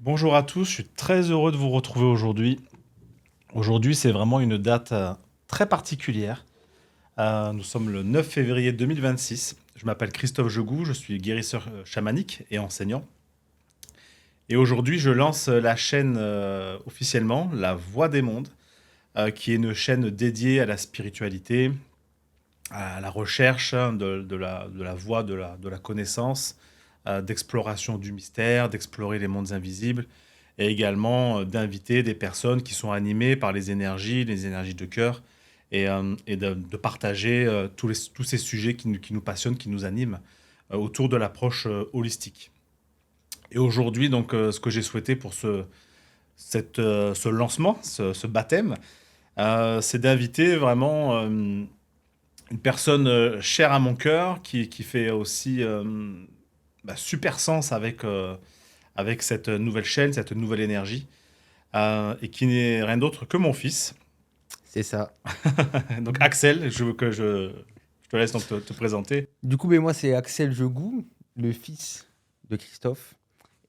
Bonjour à tous, je suis très heureux de vous retrouver aujourd'hui. Aujourd'hui, c'est vraiment une date très particulière. Nous sommes le 9 février 2026. Je m'appelle Christophe Jegou, je suis guérisseur chamanique et enseignant. Et aujourd'hui, je lance la chaîne officiellement, La Voix des Mondes, qui est une chaîne dédiée à la spiritualité, à la recherche de la voie de la connaissance, d'exploration du mystère, d'explorer les mondes invisibles, et également d'inviter des personnes qui sont animées par les énergies de cœur, et de partager tous ces sujets qui nous passionnent, qui nous animent, autour de l'approche holistique. Et aujourd'hui, donc, ce que j'ai souhaité pour ce lancement, ce baptême, c'est d'inviter vraiment une personne chère à mon cœur, qui fait aussi super sens avec cette nouvelle chaîne, cette nouvelle énergie, et qui n'est rien d'autre que mon fils. C'est ça. Donc Axel, je te laisse donc te présenter. Du coup, moi, c'est Axel Jegou, le fils de Christophe.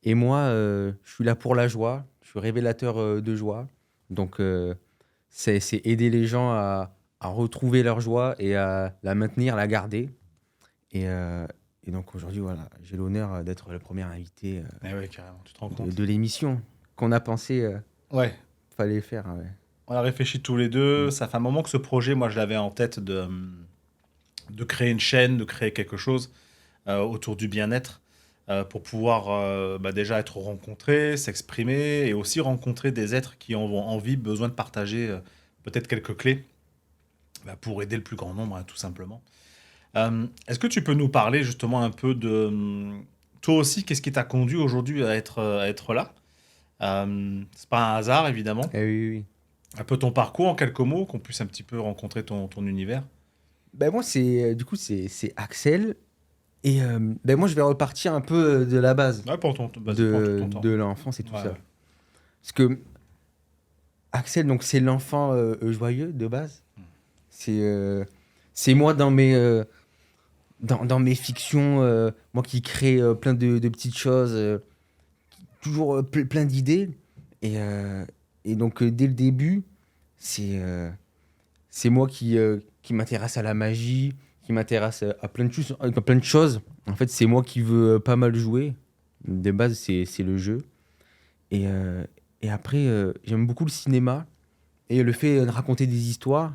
Et moi, je suis là pour la joie. Je suis révélateur de joie. Donc, c'est aider les gens à retrouver leur joie et à la maintenir, la garder. Et, euh, et donc, aujourd'hui, voilà, j'ai l'honneur d'être le premier invité Eh ouais, carrément, tu te rends de, compte? de l'émission qu'on a pensé Ouais, fallait faire. Ouais. on a réfléchi tous les deux. Mm. Ça fait un moment que ce projet, moi, je l'avais en tête de créer une chaîne, de créer quelque chose autour du bien-être, pour pouvoir déjà être rencontré, s'exprimer, et aussi rencontrer des êtres qui ont envie, besoin de partager peut-être quelques clés, pour aider le plus grand nombre, hein, tout simplement. Est-ce que tu peux nous parler justement un peu toi aussi, qu'est-ce qui t'a conduit aujourd'hui à être là? C'est pas un hasard, évidemment. Eh oui, oui, oui. Un peu ton parcours en quelques mots, qu'on puisse un petit peu rencontrer ton univers. Moi, c'est Axel. Et moi, je vais repartir un peu de la base. Ouais, vas-y, prends tout de, ton temps. de l'enfance et tout Ouais, ça. ouais. Parce que Axel, donc c'est l'enfant joyeux de base. C'est c'est moi dans mes fictions, moi qui crée plein de petites choses, toujours plein d'idées. Et, euh, et donc dès le début, c'est c'est moi qui m'intéresse à la magie, qui m'intéresse à plein de choses. En fait, c'est moi qui veux pas mal jouer. De base, c'est le jeu. Et, euh, et après, j'aime beaucoup le cinéma et le fait de raconter des histoires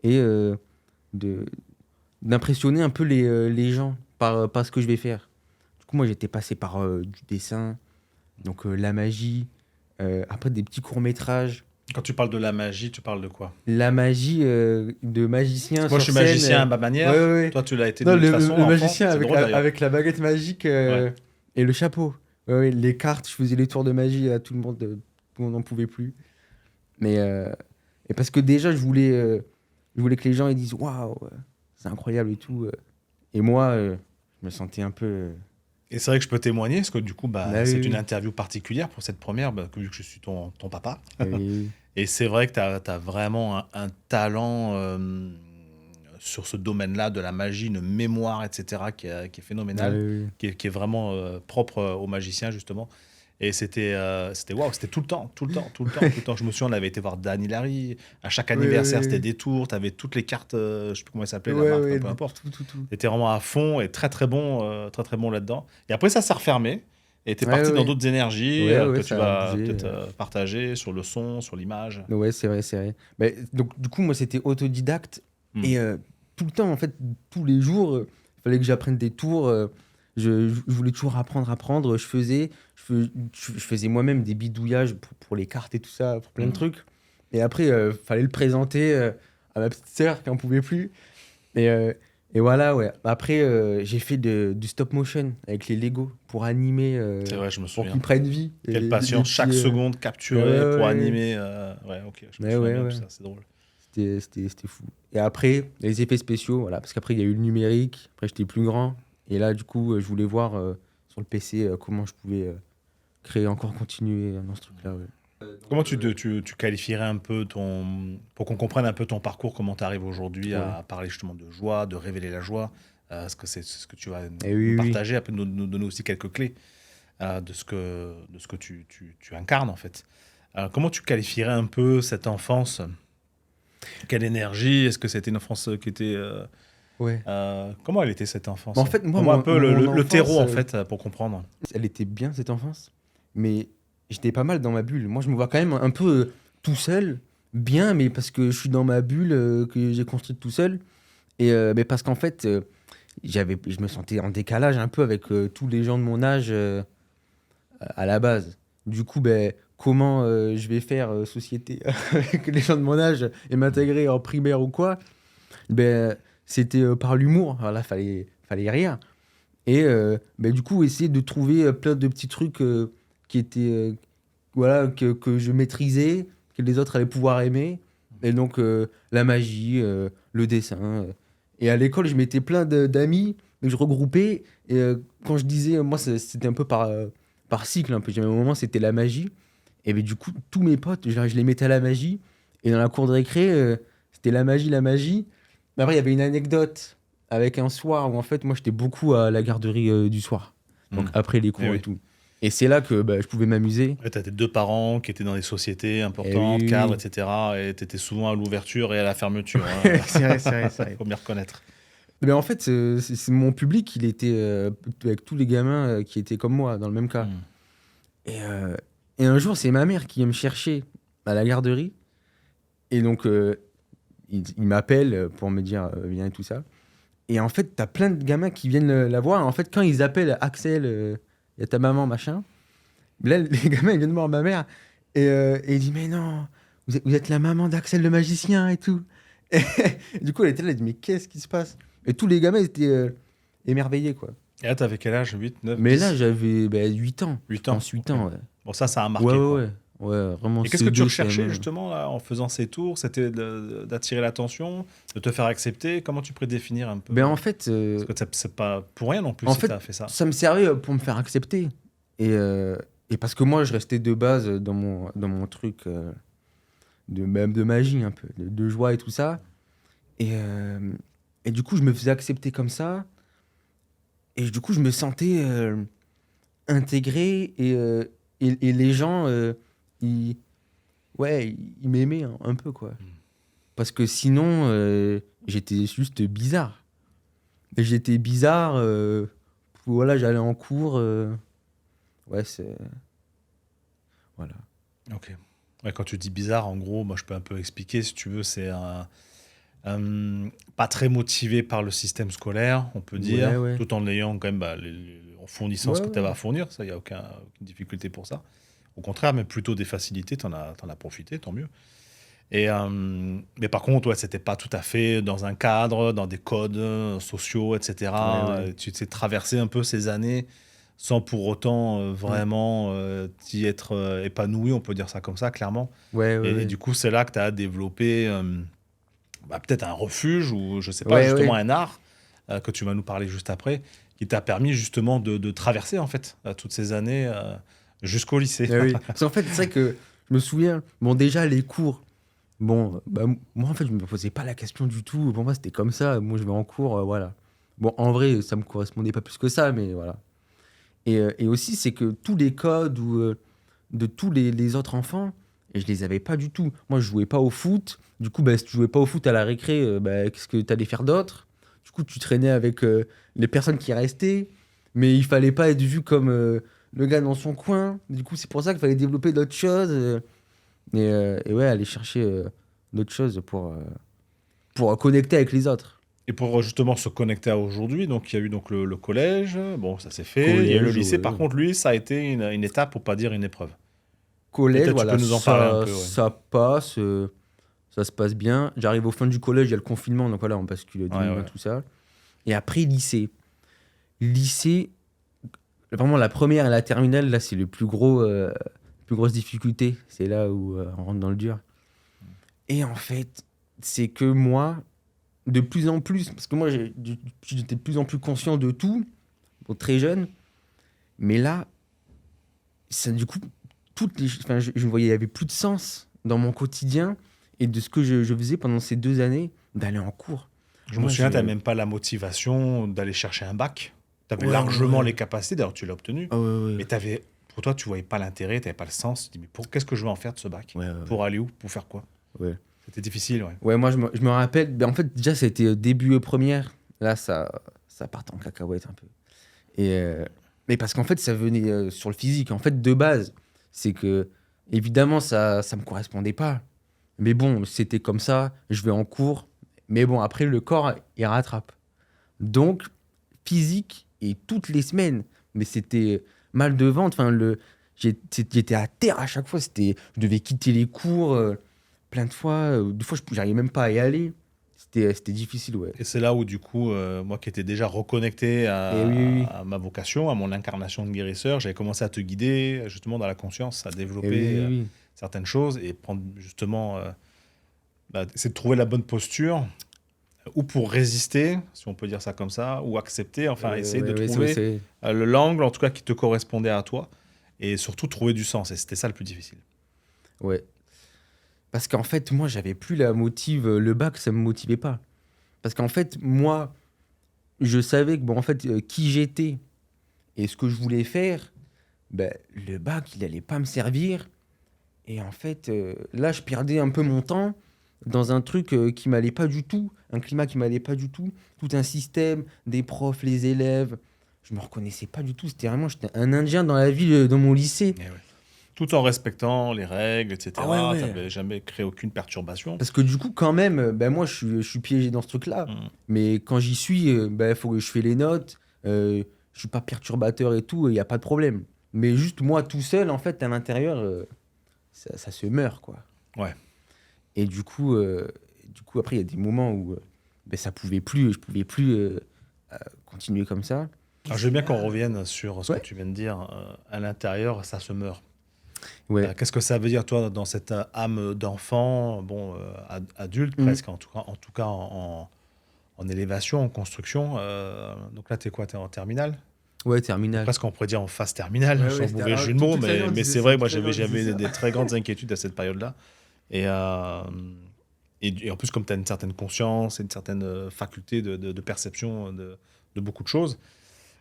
et de, d'impressionner un peu les gens par ce que je vais faire. Du coup, moi, j'étais passé par du dessin, donc la magie, après des petits courts-métrages. Quand tu parles de la magie, tu parles de quoi? La magie de Parce magicien que moi, je sur suis scène. magicien à ma Ouais, ouais, manière. ouais. Toi, tu l'as été Non, d'une autre façon, le enfant. magicien C'est avec drôle d'ailleurs. avec la baguette magique Ouais. et le chapeau. Ouais, ouais, les cartes, je faisais les tours de magie à tout le monde n'en pouvait plus. Mais et parce que déjà, je voulais que les gens ils disent waouh, c'est incroyable et tout. Et moi, je me sentais un peu. Et c'est vrai que je peux témoigner, parce que du coup, Bah oui, c'est une oui. interview particulière pour cette première, vu que je suis ton papa. Oui, oui. Et c'est vrai que tu as vraiment un talent sur ce domaine-là de la magie, une mémoire, etc., qui est Ah phénoménale, oui, oui. qui est vraiment propre aux magiciens, justement. Et c'était waouh, c'était tout le temps, tout le temps, tout le temps, tout le temps. Je me souviens, on avait été voir Dan Hilary. À chaque Oui, anniversaire, c'était oui, des tours. Tu avais toutes les cartes, je sais plus comment elle oui. s'appelait, la Ouais, marque, ouais, peu importe. tout, tout, tout. Tu étais vraiment à fond et très très bon là-dedans. Et après, ça s'est refermé. Et tu es Ouais, parti dans ouais. d'autres énergies Ouais, que ouais, tu ça a vas bougé. peut-être partager sur le son, sur l'image. Ouais, c'est vrai, c'est vrai. Donc, du coup, moi, c'était autodidacte. Hmm. Et tout le temps, en fait, tous les jours, il fallait que j'apprenne des tours. Je voulais toujours apprendre. Je faisais moi-même des bidouillages pour les cartes et tout ça, pour plein de Hmm. trucs. Et après, fallait le présenter à ma petite sœur qui n'en pouvait plus. Et, euh, et voilà, ouais. Après, j'ai fait du stop motion avec les Lego pour animer, C'est vrai, je me pour souviens. qu'ils prennent vie. Et Quelle les patience, petits. chaque seconde Ouais, capturée ouais, pour ouais. animer. Ouais, ok, je me Ouais, souviens ouais, bien de tout ouais. ça, c'est drôle. C'était fou. Et après, les effets spéciaux, voilà, parce qu'après, il y a eu le numérique, après, j'étais plus grand. Et là, du coup, je voulais voir sur le PC comment je pouvais créer, encore continuer dans ce truc-là. Ouais. Comment tu qualifierais un peu pour qu'on comprenne un peu ton parcours, comment tu arrives aujourd'hui Ouais. à parler justement de joie, de révéler la joie? Est-ce que c'est ce que tu vas Et nous oui, oui. partager, un peu nous donner aussi quelques clés? de ce que tu incarnes, en fait. Comment tu qualifierais un peu cette enfance? Quelle énergie? Est-ce que c'était une enfance qui était... Ouais. comment elle était, cette enfance? Bah, en fait, moi, Donne-moi un peu le enfance, terreau, en fait, pour comprendre. elle était bien, cette enfance, mais j'étais pas mal dans ma bulle. Moi, je me vois quand même un peu tout seul, bien, mais parce que je suis dans ma bulle que j'ai construite tout seul. Mais parce qu'en fait, je me sentais en décalage un peu avec tous les gens de mon âge à la base. Du coup, ben, comment je vais faire société avec les gens de mon âge et m'intégrer en primaire ou quoi? Ben, c'était par l'humour. Alors là, fallait rire. Ben, du coup, essayer de trouver plein de petits trucs qui étaient, voilà, que je maîtrisais, que les autres allaient pouvoir aimer. Et donc, la magie, le dessin. Et à l'école, je m'étais plein d'amis, que je regroupais. Et quand je disais, moi, c'était un peu par cycle. Un peu. J'avais un moment, c'était la magie. Et ben, du coup, tous mes potes, je les mettais à la magie. Et dans la cour de récré, c'était la magie, la magie. Mais après, il y avait une anecdote avec un soir où, en fait, moi, j'étais beaucoup à la garderie du soir. Donc, après les Eh cours et oui. tout. Et c'est là que bah, je pouvais m'amuser. Tu as tes deux parents qui étaient dans des sociétés Et importantes, oui, cadres, oui. etc. Et tu étais souvent à l'ouverture et à la fermeture. Hein. C'est vrai, c'est vrai, c'est vrai. Faut bien reconnaître. Mais en fait, c'est mon public, il était avec tous les gamins qui étaient comme moi, dans le même cas. Mm. Et, euh, et un jour, c'est ma mère qui vient me chercher à la garderie. Et donc, il m'appelle pour me dire viens et tout ça. Et en fait, t'as plein de gamins qui viennent la voir. En fait, quand ils appellent Axel, il y a ta maman, machin. Là, les gamins, ils viennent voir ma mère. Et il dit mais non, vous êtes la maman d'Axel le magicien et tout. Et du coup, elle était là, elle dit mais qu'est-ce qui se passe? Et tous les gamins ils étaient émerveillés, quoi. Et là, t'avais quel âge? 8, 9, Mais 10? là, j'avais 8 ans. 8 Je ans. pense 8 Ok. ans, ouais. Bon, ça a marqué, Ouais, ouais, quoi. ouais. Ouais, vraiment Et qu'est-ce que tu CE2, recherchais, CM1. justement, là, en faisant ces tours? C'était d'attirer l'attention, de te faire accepter? Comment tu pourrais définir un peu? Ben en fait, Parce que c'est pas pour rien non plus en si fait, t'as fait ça. ça me servait pour me faire accepter. Et parce que moi, je restais de base dans mon truc même de magie, un peu, de joie et tout ça. Et du coup, je me faisais accepter comme ça. Et du coup, je me sentais intégré. Et les gens, ils, ouais, ils m'aimaient un peu, quoi. Parce que sinon, j'étais juste bizarre. Et j'étais bizarre. Voilà, j'allais en cours. Ouais, c'est. Voilà. Ok. Ouais, quand tu dis bizarre, en gros, moi je peux un peu expliquer si tu veux. C'est pas très motivé par le système scolaire, on peut dire, Ouais, ouais. tout en ayant quand même en fournissant Ouais, ce que tu avais ouais. à fournir. Ça, il n'y a aucune difficulté pour ça. Au contraire, mais plutôt des facilités, t'en as profité, tant mieux. Mais par contre, ouais, c'était pas tout à fait dans un cadre, dans des codes sociaux, Ouais, etc. ouais. Tu t'es traversé un peu ces années sans pour autant Mm. vraiment t'y être épanoui, on peut dire ça comme ça, clairement. Ouais, ouais, Et ouais. du coup, c'est là que tu as développé peut-être un refuge ou, je sais pas, Ouais, justement ouais. un art que tu vas nous parler juste après, qui t'a permis justement de traverser en fait toutes ces années jusqu'au lycée. Ah oui. Parce qu'en fait, c'est vrai que je me souviens, bon, déjà, les cours, bon, bah, moi, en fait, je me posais pas la question du tout. Pour moi, c'était comme ça. Moi, je vais en cours, voilà. Bon, en vrai, ça me correspondait pas plus que ça, mais voilà. Et aussi, c'est que tous les codes de tous les autres enfants, et je les avais pas du tout. Moi, je jouais pas au foot. Du coup, bah, si tu jouais pas au foot à la récré, bah, qu'est-ce que tu allais faire d'autre? Du coup, tu traînais avec les personnes qui restaient, mais il fallait pas être vu comme le gars dans son coin. Du coup, c'est pour ça qu'il fallait développer d'autres choses. Et ouais, aller chercher d'autres choses pour connecter avec les autres. Et pour justement se connecter à aujourd'hui, donc il y a eu donc le collège, bon, ça s'est fait. Il y a eu le Collège, lycée. Par ouais. contre, lui, ça a été une étape, pour pas dire une épreuve. Collège, Peut-être tu peux voilà, nous en parler un ça, peu, ouais. ça passe. Ça se passe bien. J'arrive au fin du collège, il y a le confinement, donc voilà, on bascule Ouais, 2020, ouais. tout ça. Et après, lycée. Lycée, vraiment la première et la terminale, là, c'est le plus grosse difficulté. C'est là où on rentre dans le dur. Et en fait, c'est que moi, de plus en plus, parce que moi, j'étais de plus en plus conscient de tout, bon, très jeune, mais là, ça, du coup, enfin, je voyais, il y avait plus de sens dans mon quotidien et de ce que je faisais pendant ces 2 années d'aller en cours. Je me Moi, souviens, tu n'as même pas la motivation d'aller chercher un bac. Tu avais Ouais, largement ouais. les capacités, d'ailleurs tu l'as obtenu, Ah ouais, mais pour toi, tu voyais pas l'intérêt, tu n'avais pas le sens. Tu te dis, mais qu'est-ce que je vais en faire de ce bac? ouais. Pour aller où? Pour faire quoi? Ouais. C'était difficile, ouais. Ouais, moi, je me rappelle. Ben, en fait, déjà, c'était début première. Là, ça partait en cacahuète un peu. Et, mais parce qu'en fait, ça venait sur le physique. En fait, de base, c'est que, évidemment, ça me correspondait pas. Mais bon, c'était comme ça. Je vais en cours. Mais bon, après, le corps, il rattrape. Donc, physique, et toutes les semaines. Mais c'était mal de ventre. Enfin, j'étais à terre à chaque fois. Je devais quitter les cours plein de fois. Des fois, je n'arrivais même pas à y aller. C'était difficile, ouais. Et c'est là où, du coup, moi qui étais déjà reconnecté Et oui, oui, oui. à ma vocation, à mon incarnation de guérisseur, j'avais commencé à te guider justement dans la conscience, à Et oui, développer oui, oui. certaines choses et prendre justement, essayer de trouver la bonne posture, ou pour résister, si on peut dire ça comme ça, ou accepter, enfin essayer de Ouais, ouais, trouver l'angle, en tout cas, qui te correspondait à toi, et surtout trouver du sens. Et c'était ça le plus difficile. ouais. Parce qu'en fait, moi, j'avais plus la motive. Le bac, ça me motivait pas. Parce qu'en fait, moi, je savais que, bon, en fait, qui j'étais et ce que je voulais faire, ben, le bac, il allait pas me servir. Et en fait, là, je perdais un peu mon temps dans un truc qui m'allait pas du tout, un climat qui m'allait pas du tout, tout un système, des profs, les élèves. Je me reconnaissais pas du tout. J'étais un Indien dans la ville, dans mon lycée. Et ouais. Tout en respectant les règles, Ah ouais, etc. Tu ouais. n'avais jamais créé aucune perturbation. Parce que du coup, quand même, ben moi, je suis piégé dans ce truc-là. Mm. Mais quand j'y suis, ben, faut que je fais les notes. Je suis pas perturbateur et tout, il n'y a pas de problème. Mais juste moi, tout seul, en fait, à l'intérieur, ça se meurt, quoi. Ouais. Et du coup après, il y a des moments où ben, ça pouvait plus, je pouvais plus continuer comme ça. Alors, je veux bien qu'on revienne sur ce que Ouais. tu viens de dire. À l'intérieur, ça se meurt. Ouais. Qu'est-ce que ça veut dire, toi, dans cette âme d'enfant, bon, adulte Mm. presque, en tout cas en élévation, en construction. Donc là, tu es quoi? Tu es en terminale? Ouais, terminal. Presque, on pourrait dire en phase terminale, Ouais, sans ouais, mauvais jeu de mots, toute l'année, on mais disait c'est ça, vrai, moi toute l'année, on j'avais disait ça. des très grandes inquiétudes à cette période-là. Et, et en plus, comme tu as une certaine conscience et une certaine faculté de perception de beaucoup de choses,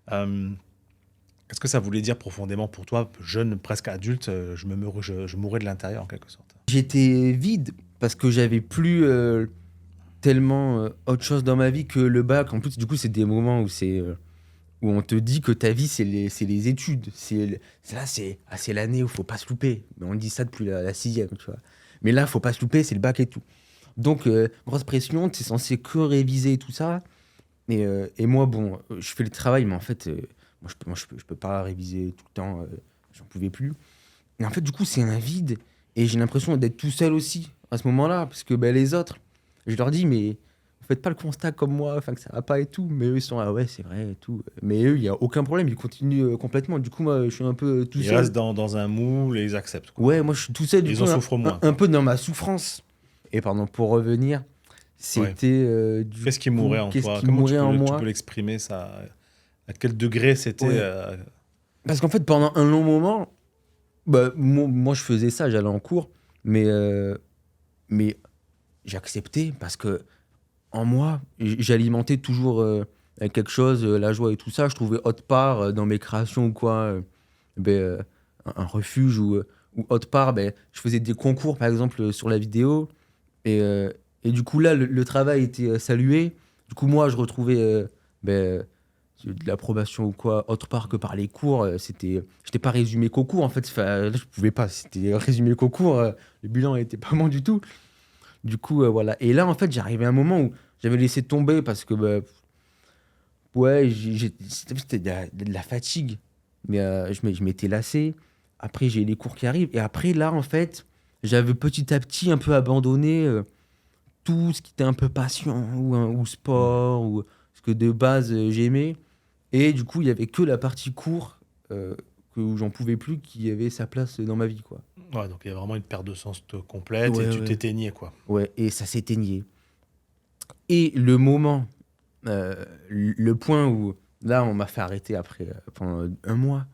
qu'est-ce que ça voulait dire profondément pour toi, jeune, presque adulte? Je mourais de l'intérieur en quelque sorte. J'étais vide parce que j'avais plus tellement autre chose dans ma vie que le bac. En plus, du coup, c'est des moments où où on te dit que ta vie, c'est les études. C'est l'année où faut pas se louper. Mais on dit ça depuis la sixième, tu vois. Mais là, faut pas se louper, c'est le bac et tout. Donc, grosse pression, tu es censé que réviser et tout ça. Et moi, bon, je fais le travail, mais en fait, je peux pas réviser tout le temps. J'en pouvais plus. Et en fait, du coup, c'est un vide. Et j'ai l'impression d'être tout seul aussi à ce moment-là. Parce que ben, les autres, je leur dis, mais vous faites pas le constat comme moi, enfin que ça va pas et tout. Mais eux, ils sont, ah ouais, c'est vrai et tout. Mais eux, il y a aucun problème, ils continuent complètement. Du coup, moi, je suis un peu tout Ils seul. restent dans un moule et ils acceptent, quoi. Ouais, moi, je suis tout seul. Du Ils coup, en souffrent moins, un quoi. peu dans ma souffrance. Et pardon, pour revenir, c'était Qu'est-ce qui mourait en qu'est-ce toi? qui Comment mourait en tu moi? peux l'exprimer, ça? À quel degré c'était Ouais. Parce qu'en fait, pendant un long moment, bah, moi, je faisais ça, j'allais en cours, mais j'acceptais parce que en moi, j'alimentais toujours avec quelque chose, la joie et tout ça. Je trouvais autre part dans mes créations ou quoi, ben, un refuge ou autre part, ben, je faisais des concours par exemple sur la vidéo et du coup là, le travail était salué. Du coup, moi, je retrouvais ben, de l'approbation ou quoi, autre part que par les cours. J'étais pas résumé qu'aux cours en fait. Enfin, là, je pouvais pas. C'était résumé qu'aux cours. Le bilan était pas bon du tout. Du coup, voilà. Et là, en fait, j'arrivais à un moment où j'avais laissé tomber parce que, bah, ouais, c'était de la fatigue. Mais je m'étais lassé. Après, j'ai les cours qui arrivent. Et après, là, en fait, j'avais petit à petit un peu abandonné tout ce qui était un peu passion ou sport ou ce que de base j'aimais. Et du coup, il y avait que la partie cours où j'en pouvais plus qui avait sa place dans ma vie, quoi. Ouais, donc il y a vraiment une perte de sens complète Ouais, et tu ouais. t'éteignais, quoi. Ouais, et ça s'éteignait. Et le moment, le point où, là, on m'a fait arrêter après, pendant un mois.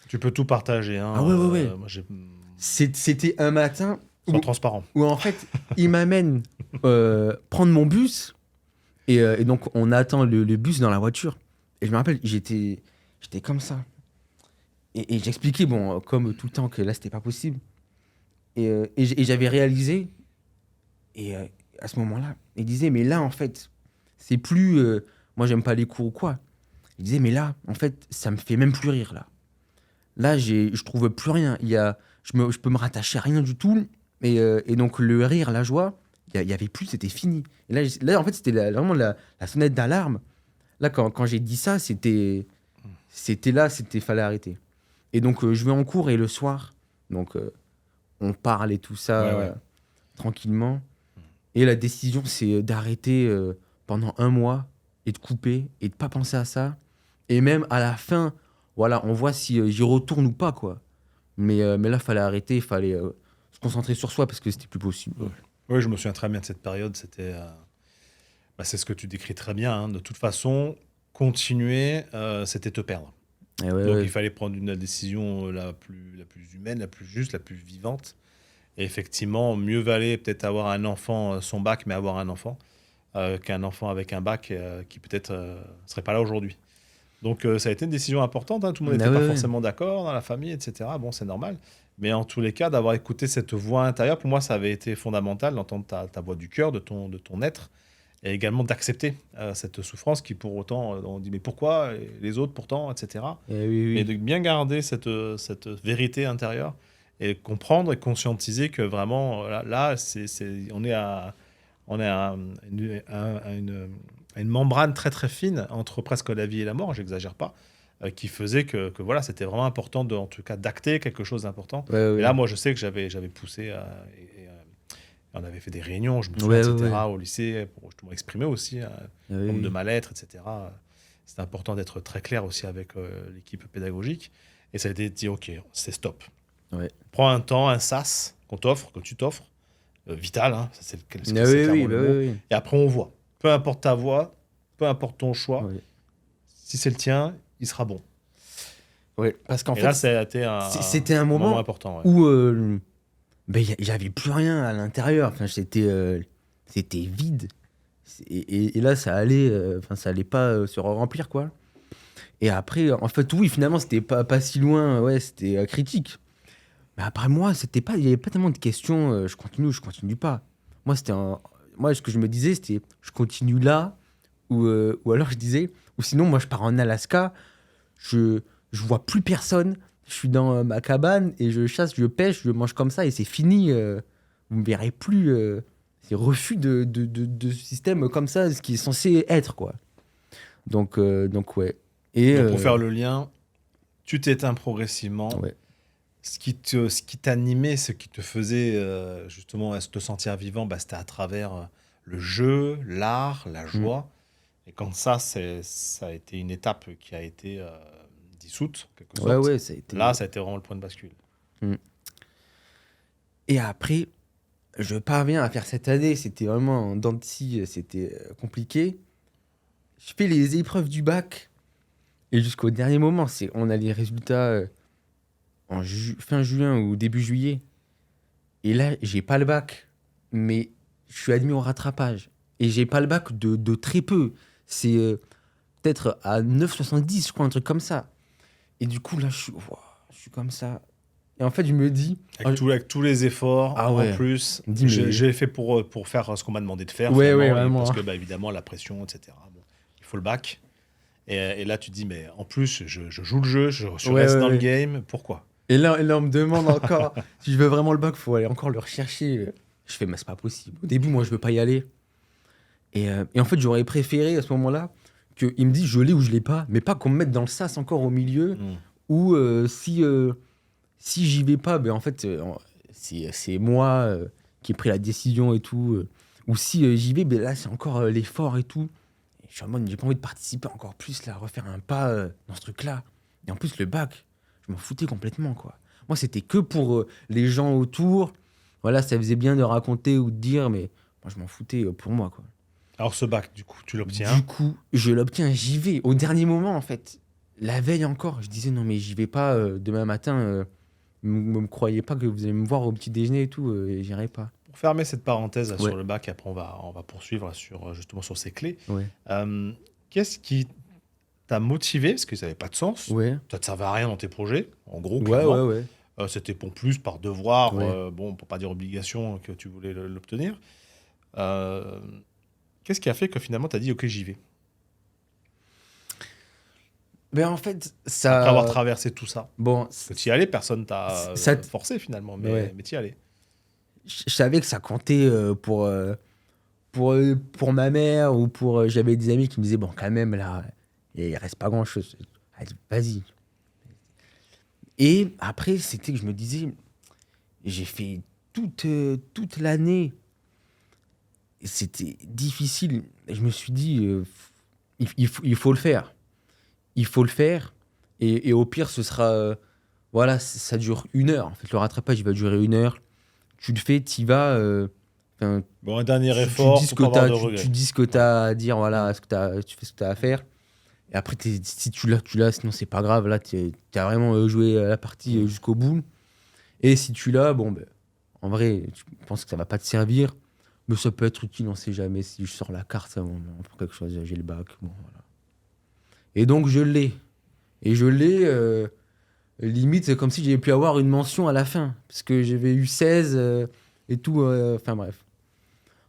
Tu peux tout partager, hein. Ah ouais, ouais, ouais. Moi, C'était un matin sois transparent. où en fait, il m'amène prendre mon bus. Et donc, on attend le bus dans la voiture. Et je me rappelle, j'étais comme ça. Et j'expliquais, bon, comme tout le temps, que là, c'était pas possible. Et j'avais réalisé, et à ce moment-là, il disait, mais là, en fait, c'est plus. Moi, j'aime pas les cours ou quoi. Il disait, mais là, en fait, ça me fait même plus rire, là. Là, je trouve plus rien. Je peux me rattacher à rien du tout. Et donc, le rire, la joie, il y avait plus, c'était fini. Et là, en fait, c'était vraiment la sonnette d'alarme. Là, quand j'ai dit ça, fallait arrêter. Et donc, je vais en cours et le soir, donc, on parle et tout ça Ouais. tranquillement. Et la décision, c'est d'arrêter pendant 1 mois et de couper et de pas penser à ça. Et même à la fin, voilà, on voit si j'y retourne ou pas, quoi. Mais là, fallait arrêter, il fallait se concentrer sur soi parce que c'était plus possible. Oui, je me souviens très bien de cette période. C'est ce que tu décris très bien, hein. De toute façon, continuer, c'était te perdre. Et ouais, Donc ouais. il fallait prendre une décision la plus humaine, la plus juste, la plus vivante. Et effectivement, mieux valait peut-être avoir un enfant son bac, mais avoir un enfant, qu'un enfant avec un bac qui peut-être serait pas là aujourd'hui. Donc ça a été une décision importante, hein. Tout le monde Ah n'était pas ouais, ouais. forcément d'accord dans la famille, etc. Bon, c'est normal. Mais en tous les cas, d'avoir écouté cette voix intérieure, pour moi, ça avait été fondamental d'entendre ta voix du cœur, de ton être, et également d'accepter cette souffrance qui, pour autant, on dit mais pourquoi et les autres pourtant, etc. Eh oui, Mais oui. de bien garder cette vérité intérieure et comprendre et conscientiser que vraiment, là, on est à une membrane très très fine entre presque la vie et la mort, j'exagère pas, qui faisait que voilà, c'était vraiment important en tout cas d'acter quelque chose d'important. Ouais, Et ouais. là, moi, je sais que j'avais poussé, on avait fait des réunions, je me souviens, Ouais, ouais, ouais. etc., au lycée, pour justement exprimer aussi Ah nombre de oui, mal-être, etc. C'est important d'être très clair aussi avec l'équipe pédagogique. Et ça a été dit, OK, c'est stop. oui. Ouais. Prends un temps, un sas que tu t'offres, vital, hein, ça, Ah c'est oui, clairement oui, le bah mot. oui, Et après, on voit. Peu importe ta voix, peu importe ton choix, oui. Ouais. si c'est le tien, il sera bon. Ouais. Parce qu'en Et là, fait, ça a été c'était un un moment moment important. Ouais. où ben, j'avais plus rien à l'intérieur. Enfin, c'était vide. Et là, ça allait pas se remplir, quoi. Et après, en fait, oui, finalement, c'était pas si loin. Ouais, c'était critique. Mais après, moi, il y avait pas tellement de questions. Je continue ou je continue pas. Moi, moi, ce que je me disais, c'était je continue là, ou alors je disais, ou sinon, moi, je pars en Alaska, je, je vois plus personne, je suis dans ma cabane et je chasse, je pêche, je mange comme ça et c'est fini. Vous me verrez plus. C'est refus de système comme ça, ce qui est censé être, quoi. Donc ouais. Et Donc, pour faire le lien, tu t'éteins progressivement. ouais. Ce qui t'animait, ce qui te faisait justement te sentir vivant, c'était à travers le jeu, l'art, la Mm. joie. Et quand ça a été une étape qui a été dissoute, en quelque Ouais, sorte, ouais, ça a là, été. ça a été vraiment le point de bascule. Mm. Et après, je parviens à faire cette année, c'était vraiment en dents de scie, c'était compliqué. Je fais les épreuves du bac et jusqu'au dernier moment, on a les résultats fin juin ou début juillet. Et là, j'ai pas le bac, mais je suis admis au rattrapage. Et j'ai pas le bac de très peu. C'est peut-être à 9,70, je crois, un truc comme ça. Et du coup, là, ouah, je suis comme ça. Et en fait, je me dis, Avec tous les efforts, ah en ouais, plus, je me dis, mais j'ai fait pour faire ce qu'on m'a demandé de faire, ouais, ouais, finalement, et parce vraiment. que, évidemment, la pression, etc. Bon, il faut le bac. Et là, tu te dis, mais en plus, je joue le jeu, je Ouais, reste ouais, dans le ouais. game, pourquoi? Et là, on me demande encore si je veux vraiment le bac, faut aller encore le rechercher. Je fais, mais c'est pas possible. Au début, moi, je veux pas y aller. Et en fait, j'aurais préféré à ce moment-là qu'il me dise je l'ai ou je l'ai pas, mais pas qu'on me mette dans le sas encore au milieu, Hmm. ou si j'y vais pas, ben en fait, c'est moi qui ai pris la décision et tout. Ou si j'y vais, ben là, c'est encore l'effort et tout. Et je suis en mode, j'ai pas envie de participer encore plus, là, refaire un pas dans ce truc-là. Et en plus, le bac, je m'en foutais complètement, quoi. Moi, c'était que pour les gens autour. Voilà, ça faisait bien de raconter ou de dire, mais moi, je m'en foutais pour moi, quoi. Alors, ce bac, du coup, tu Du l'obtiens. coup, je l'obtiens, j'y vais. Au dernier moment, en fait. La veille encore, je disais, non, mais j'y vais pas demain matin. Me croyez pas que vous allez me voir au petit déjeuner et tout, et j'irai pas. Pour fermer cette parenthèse là, Ouais, sur le bac, après, on va poursuivre justement sur ces clés. ouais. Euh, qu'est-ce qui t'a motivé, parce que ça n'avait pas de sens. Ouais. Ça te servait à rien dans tes projets, en gros, Ouais, clairement. ouais, ouais. C'était pour plus par devoir, Ouais. bon, pour pas dire obligation, que tu voulais l'obtenir. Euh, Qu'est-ce qui a fait que finalement tu as dit ok, j'y vais? Ben en fait, Après avoir ça. traversé tout ça. Bon, Parce que tu y allais, personne t'a ça, forcé finalement, ouais. mais tu y allais. Je savais que ça comptait pour ma mère ou pour. J'avais des amis qui me disaient, bon, quand même, là, il reste pas grand-chose. Allez, vas-y. Et après, c'était que je me disais, j'ai fait toute l'année. Et c'était difficile. Et je me suis dit, il faut le faire. Il faut le faire. Et au pire, ce sera. Voilà, ça dure 1 heure. En fait, le rattrapage, il va durer 1 heure. Tu le fais, t'y vas. Enfin, Bon, un dernier tu effort dis ce pour que pas avoir de tu regrets. dis ce que Ouais. t'as à dire, voilà, tu fais ce que t'as à faire. Et après, si tu l'as, sinon c'est pas grave. Là, t'as vraiment joué la partie jusqu'au bout. Et si tu l'as, bon, ben, en vrai, je pense que ça va pas te servir. Mais ça peut être utile, on sait jamais. Si je sors la carte, ça, bon, pour quelque chose, j'ai le bac. Bon, voilà. Et donc, je l'ai. Et je l'ai, limite, c'est comme si j'avais pu avoir une mention à la fin. Parce que j'avais eu 16 et tout. Enfin, bref.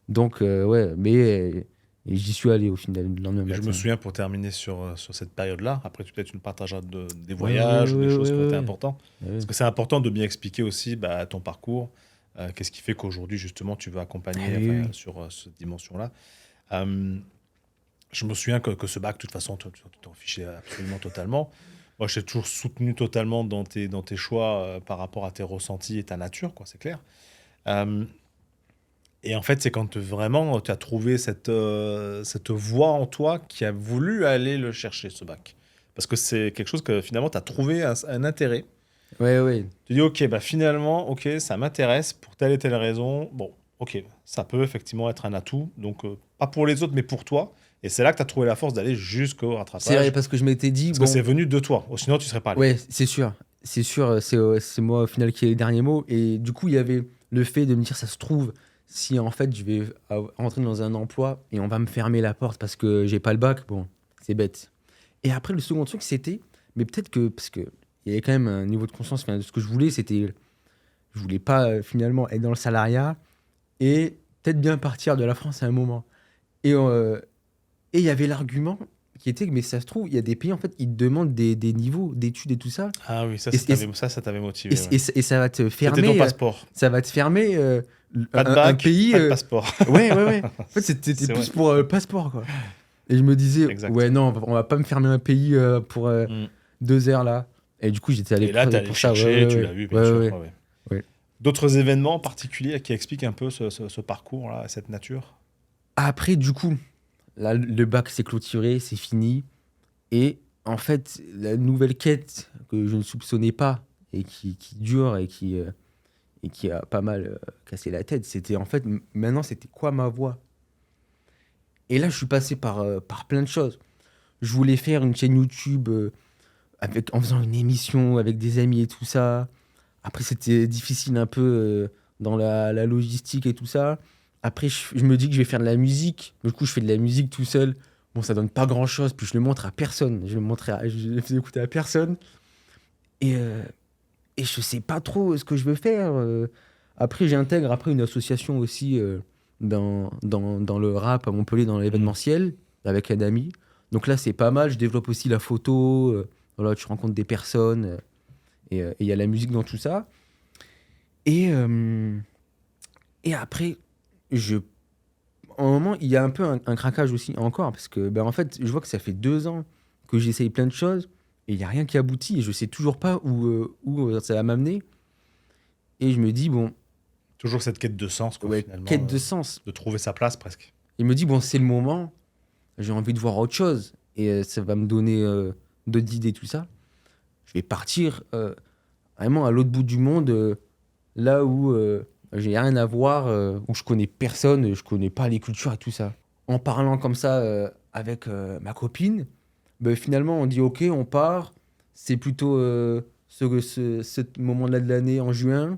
Donc, ouais, mais et j'y suis allé au final le lendemain Et je me matin. souviens, pour terminer sur cette période-là, après peut-être tu nous partageras des Ouais, ouais, voyages ou des ouais, choses ouais, qui ont été ouais. importantes. Ouais. Parce que c'est important de bien expliquer aussi ton parcours, qu'est-ce qui fait qu'aujourd'hui justement tu veux Ah accompagner oui, enfin, oui. sur cette dimension-là. Euh, je me souviens que ce bac, de toute façon, tu t'en fichais absolument totalement. Moi, je t'ai toujours soutenu totalement dans tes choix par rapport à tes ressentis et ta nature, quoi, c'est clair. Euh, et en fait, c'est quand vraiment tu as trouvé cette voie en toi qui a voulu aller le chercher, ce bac. Parce que c'est quelque chose que finalement tu as trouvé un intérêt. Ouais, ouais. Tu dis, ok, bah finalement, ok, ça m'intéresse pour telle et telle raison. Bon, ok, ça peut effectivement être un atout. Donc, pas pour les autres, mais pour toi. Et c'est là que tu as trouvé la force d'aller jusqu'au C'est vrai, rattrapage. parce que je m'étais dit, Parce que c'est bon, venu de toi. Sinon, tu serais pas allé. ouais, c'est sûr. C'est sûr, c'est moi au final qui ai les derniers mots. Et du coup, il y avait le fait de me dire, ça se trouve, si en fait je vais rentrer dans un emploi et on va me fermer la porte parce que j'ai pas le bac, bon, c'est bête. Et après, le second truc, c'était, mais peut-être que, parce que il y avait quand même un niveau de conscience, enfin, de ce que je voulais, c'était, je voulais pas finalement être dans le salariat et peut-être bien partir de la France à un moment. Et et il y avait l'argument qui était que, mais ça se trouve, il y a des pays, en fait, ils te demandent des niveaux d'études et tout ça. Ah oui, ça, Et, et, ça t'avait et, motivé, ouais. et ça va te C'était ton fermer, passeport. ça va te fermer Pas de un bac, pays. pas de passeport. Ouais, ouais, ouais. En fait, c'était C'est plus vrai. pour passeport, quoi. Et je me disais, Exact. ouais, non, on va pas me fermer un pays pour Mm. 2 heures, là. Et du coup, j'étais allé Et là, tu es allé pour le ça. Ouais, chercher, ouais, tu ouais. l'as vu, bien Ouais, sûr. ouais, Ouais, ouais. ouais. D'autres événements particuliers qui expliquent un peu ce parcours-là, cette nature? Après, du coup, là, le bac s'est clôturé, c'est fini. Et en fait, la nouvelle quête que je ne soupçonnais pas et qui dure et qui a pas mal cassé la tête, c'était en fait, maintenant, c'était quoi ma voie? Et là, je suis passé par plein de choses. Je voulais faire une chaîne YouTube en faisant une émission avec des amis et tout ça. Après, c'était difficile un peu dans la logistique et tout ça. Après, je me dis que je vais faire de la musique. Du coup, je fais de la musique tout seul. Bon, ça donne pas grand-chose. Puis je le montre à personne. Je le fais écouter à personne. Et, euh, et je sais pas trop ce que je veux faire. Après, j'intègre après une association aussi dans le rap à Montpellier, dans Mm. l'événementiel, avec un ami. Donc là, c'est pas mal. Je développe aussi la photo. Voilà, tu rencontres des personnes. Et il y a la musique dans tout ça. Et, euh, et après, en un moment, il y a un peu un craquage aussi encore. Parce que, ben, en fait, je vois que ça fait 2 ans que j'essaye plein de choses. Et il n'y a rien qui aboutit. Et je sais toujours pas où ça va m'amener. Et je me dis, bon, Toujours cette quête de sens, quoi, ouais, finalement, quête de sens. de trouver sa place presque. Il me dit, bon, c'est le moment, j'ai envie de voir autre chose. Et ça va me donner d'autres idées, tout ça. Je vais partir vraiment à l'autre bout du monde, là où j'ai rien à voir, où je connais personne, je connais pas les cultures et tout ça. En parlant comme ça avec ma copine, ben, finalement, on dit, ok, on part. C'est plutôt ce moment-là de l'année, en juin.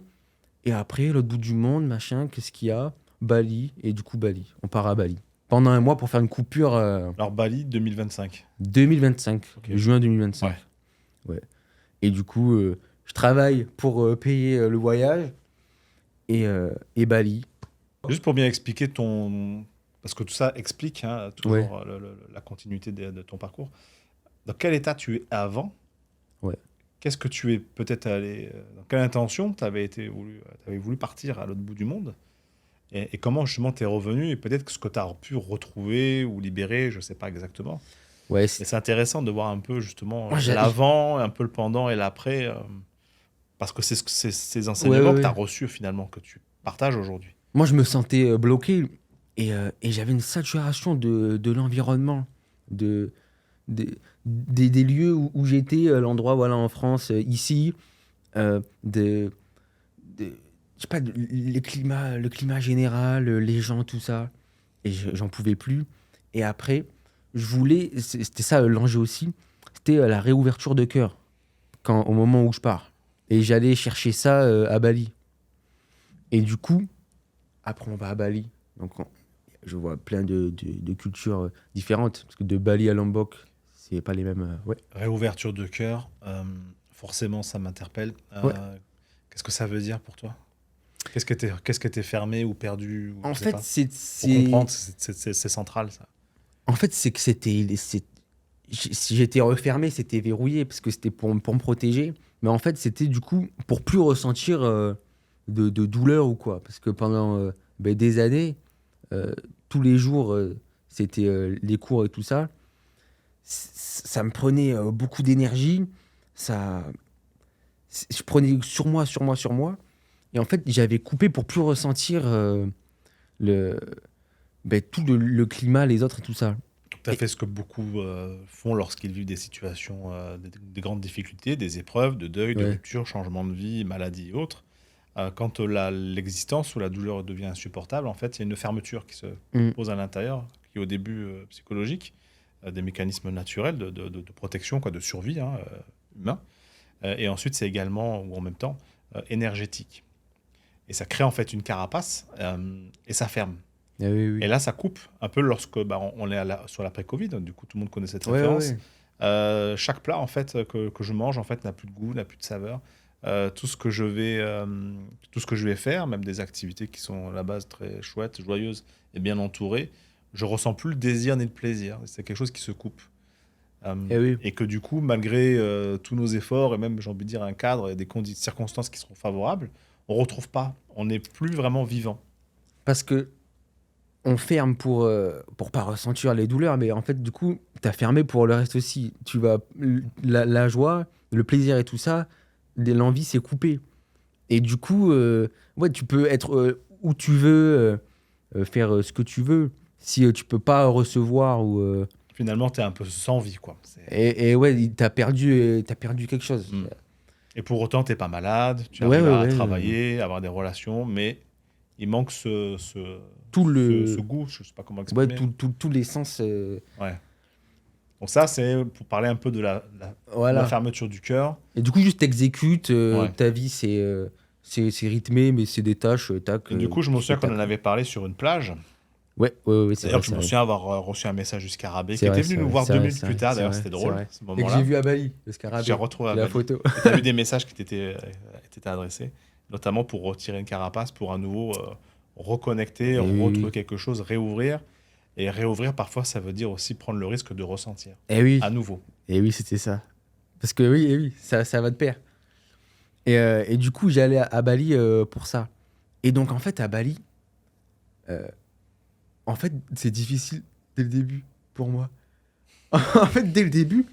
Et après, l'autre bout du monde, machin, qu'est-ce qu'il y a? Bali, et du coup Bali. On part à Bali. pendant un mois pour faire une coupure Alors, Bali 2025. 2025, Ok. juin 2025. Ouais. Et du coup, je travaille pour payer le voyage et Bali. Juste pour bien expliquer ton. Parce que tout ça explique hein, Ouais. toujours la continuité de ton parcours. Dans quel état tu es avant? Ouais. Qu'est-ce que tu es peut-être allé. Dans quelle intention tu avais voulu partir à l'autre bout du monde? Et comment justement tu es revenu? Et peut-être que ce que tu as pu retrouver ou libérer, je ne sais pas exactement. Ouais, Mais c'est intéressant de voir un peu justement Moi, l'avant, un peu le pendant et l'après. Parce que c'est ces enseignements que tu as reçus finalement, que tu partages aujourd'hui. Moi, je me sentais bloqué et j'avais une saturation de l'environnement, de, des lieux où j'étais, l'endroit voilà, en France, ici, de, je sais pas, le climat général, les gens, tout ça. Et j'en pouvais plus. Et après, c'était ça l'enjeu aussi, c'était la réouverture de cœur au moment où je pars. Et j'allais chercher ça à Bali. Et du coup, après, on va à Bali. Donc, je vois plein de cultures différentes. Parce que de Bali à Lombok, c'est pas les mêmes. Ouais. Réouverture de cœur, forcément ça m'interpelle. Ouais. Qu'est-ce que ça veut dire pour toi? Qu'est-ce que t'es fermé ou perdu ou En je sais fait, pas. c'est. Pour comprendre, c'est central ça. En fait, c'est que si j'étais refermé, c'était verrouillé. Parce que c'était pour me protéger. Mais en fait, c'était du coup pour plus ressentir de douleur ou quoi. Parce que pendant des années, euh, tous les jours, c'était les cours et tout ça. Ça me prenait beaucoup d'énergie. Ça, je prenais sur moi, sur moi, sur moi. Et en fait, j'avais coupé pour plus ressentir le, tout le climat, les autres et tout ça. Tu as Et- fait ce que beaucoup font lorsqu'ils vivent des situations, des grandes difficultés, des épreuves, de deuil, de Ouais. rupture, changement de vie, maladie et autres. Quand l'existence ou la douleur devient insupportable, en fait, il y a une fermeture qui se Mm. pose à l'intérieur, qui est au début psychologique, des mécanismes naturels de protection, quoi, de survie hein, humain. Et ensuite, c'est également, ou en même temps, énergétique. Et ça crée en fait une carapace et ça ferme. Ah oui, oui. Et là, ça coupe un peu lorsque on est sur l'après-Covid. Du coup, tout le monde connaît cette Ouais, ouais, référence. ouais. Chaque plat en fait que je mange en fait n'a plus de goût, n'a plus de saveur. Tout ce que je vais faire, même des activités qui sont à la base très chouettes, joyeuses et bien entourées, je ressens plus le désir ni le plaisir. C'est quelque chose qui se coupe. Eh oui. Et que du coup, malgré tous nos efforts et même, j'ai envie de dire, un cadre et des circonstances qui seront favorables, on retrouve pas. On n'est plus vraiment vivant. Parce que on ferme pour pas ressentir les douleurs, mais en fait, du coup, t'as fermé pour le reste aussi. La joie, le plaisir et tout ça, l'envie s'est coupée. Et du coup, ouais, tu peux être où tu veux, faire ce que tu veux. Si tu peux pas recevoir Finalement, tu es un peu sans vie, quoi. et ouais, t'as perdu quelque chose. Mm. Et pour autant, t'es pas malade, tu Ouais, arrives ouais, à ouais. travailler, à avoir des relations, mais il manque Tout ce le, goût, je sais pas comment ouais, l'exprimer. tous les sens. Ouais. Donc ça, c'est pour parler un peu de la Voilà. fermeture du cœur. Et du coup, juste t'exécutes. Ouais. Ta vie, c'est rythmé, mais c'est des tâches. Tac, Et du coup, je me tu fais souviens qu'on ta- en avait parlé sur une plage. Ouais, ouais, ouais, c'est D'ailleurs, vrai, je c'est me vrai. souviens avoir reçu un message du scarabée qui C'est était vrai, venu c'est nous vrai, voir c'est deux vrai, minutes c'est plus vrai, tard. c'est D'ailleurs, vrai, c'était c'est drôle, vrai. ce Et que moment-là. j'ai vu à Bali, le scarabée. J'ai retrouvé J'ai la Abadi. photo. Et tu as eu des messages qui t'étaient adressés, notamment pour retirer une carapace, pour à nouveau reconnecter, Et oui, retrouver oui. quelque chose, réouvrir. Et réouvrir, parfois, ça veut dire aussi prendre le risque de ressentir Et oui, à nouveau. et oui, c'était ça. Parce que oui, et oui, ça va de pair. Et du coup, j'allais à Bali pour ça. Et donc, en fait, à Bali, euh, en fait, c'est difficile dès le début pour moi. En fait, dès le début,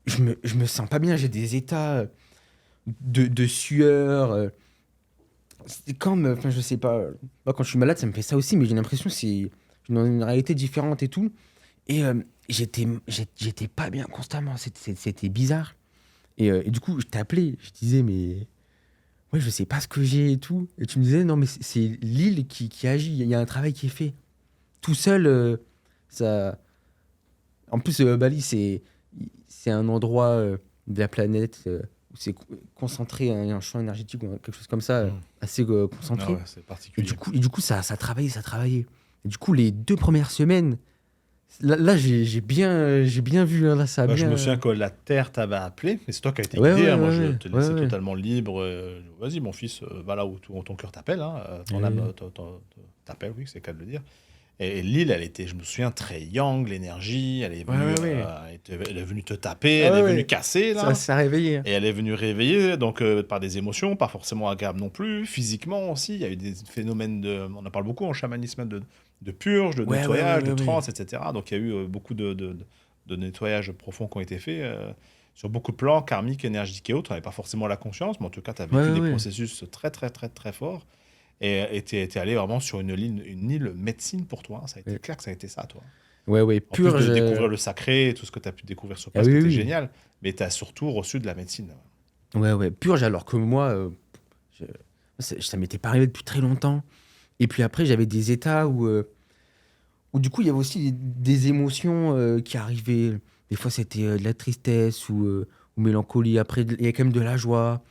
je me sens pas bien. J'ai des états de sueur. C'est comme, enfin, je sais pas. Moi, quand je suis malade, ça me fait ça aussi, mais j'ai l'impression que c'est dans une réalité différente et tout. Et j'étais pas bien constamment. C'était bizarre. Et du coup, je t'appelais. Je disais, mais ouais, je sais pas ce que j'ai et tout. Et tu me disais, non, mais c'est l'île qui agit. Il y a un travail qui est fait. Tout seul, ça. En plus, Bali, c'est un endroit de la planète où c'est concentré, il y a un champ énergétique ou quelque chose comme ça, Mm. assez Ah concentré. ouais, c'est Et particulier. du coup ça travaillait, ça travaillait. Et du coup, les 2 premières semaines, là j'ai bien vu, hein, là, ça a Je bien. me souviens que la Terre t'avait appelé, mais c'est toi qui as été Ouais, guidé, ouais, hein. Moi, ouais, je ouais, te ouais, laissais ouais. totalement libre. Vas-y, mon fils, va là où ton cœur t'appelle, hein, ton Ouais. âme t'appelle, oui, c'est le cas de le dire. Et l'île, elle était, je me souviens, très yang, l'énergie. Ouais, ouais, ouais. Elle est venue te taper, Ah elle ouais, est venue ouais. casser, Ça là. s'est réveillé, hein. Et elle est venue réveiller, donc par des émotions, pas forcément agréables non plus, physiquement aussi. Il y a eu des phénomènes on en parle beaucoup en chamanisme, de purge, de Ouais, ouais, ouais, nettoyage, de ouais, ouais. transe, etc. Donc il y a eu beaucoup de nettoyages profonds qui ont été faits sur beaucoup de plans karmiques, énergétiques et autres. On n'avait pas forcément la conscience, mais en tout cas, tu as Ouais, vécu ouais, des ouais. processus très, très, très, très forts. Et tu es allé vraiment sur une île médecine pour toi, hein. Ça a été Ouais, clair que ça a été ça, toi. ouais, ouais, En plus de purge. découvrir le sacré et tout ce que tu as pu découvrir sur Ah place, qui oui, était oui. génial, mais tu as surtout reçu de la médecine. Ouais, ouais, purge, alors que moi, je- ça m'était pas arrivé depuis très longtemps. Et puis après, j'avais des états où du coup, il y avait aussi des émotions qui arrivaient. Des fois, c'était de la tristesse ou mélancolie. Après, il y a quand même de la joie.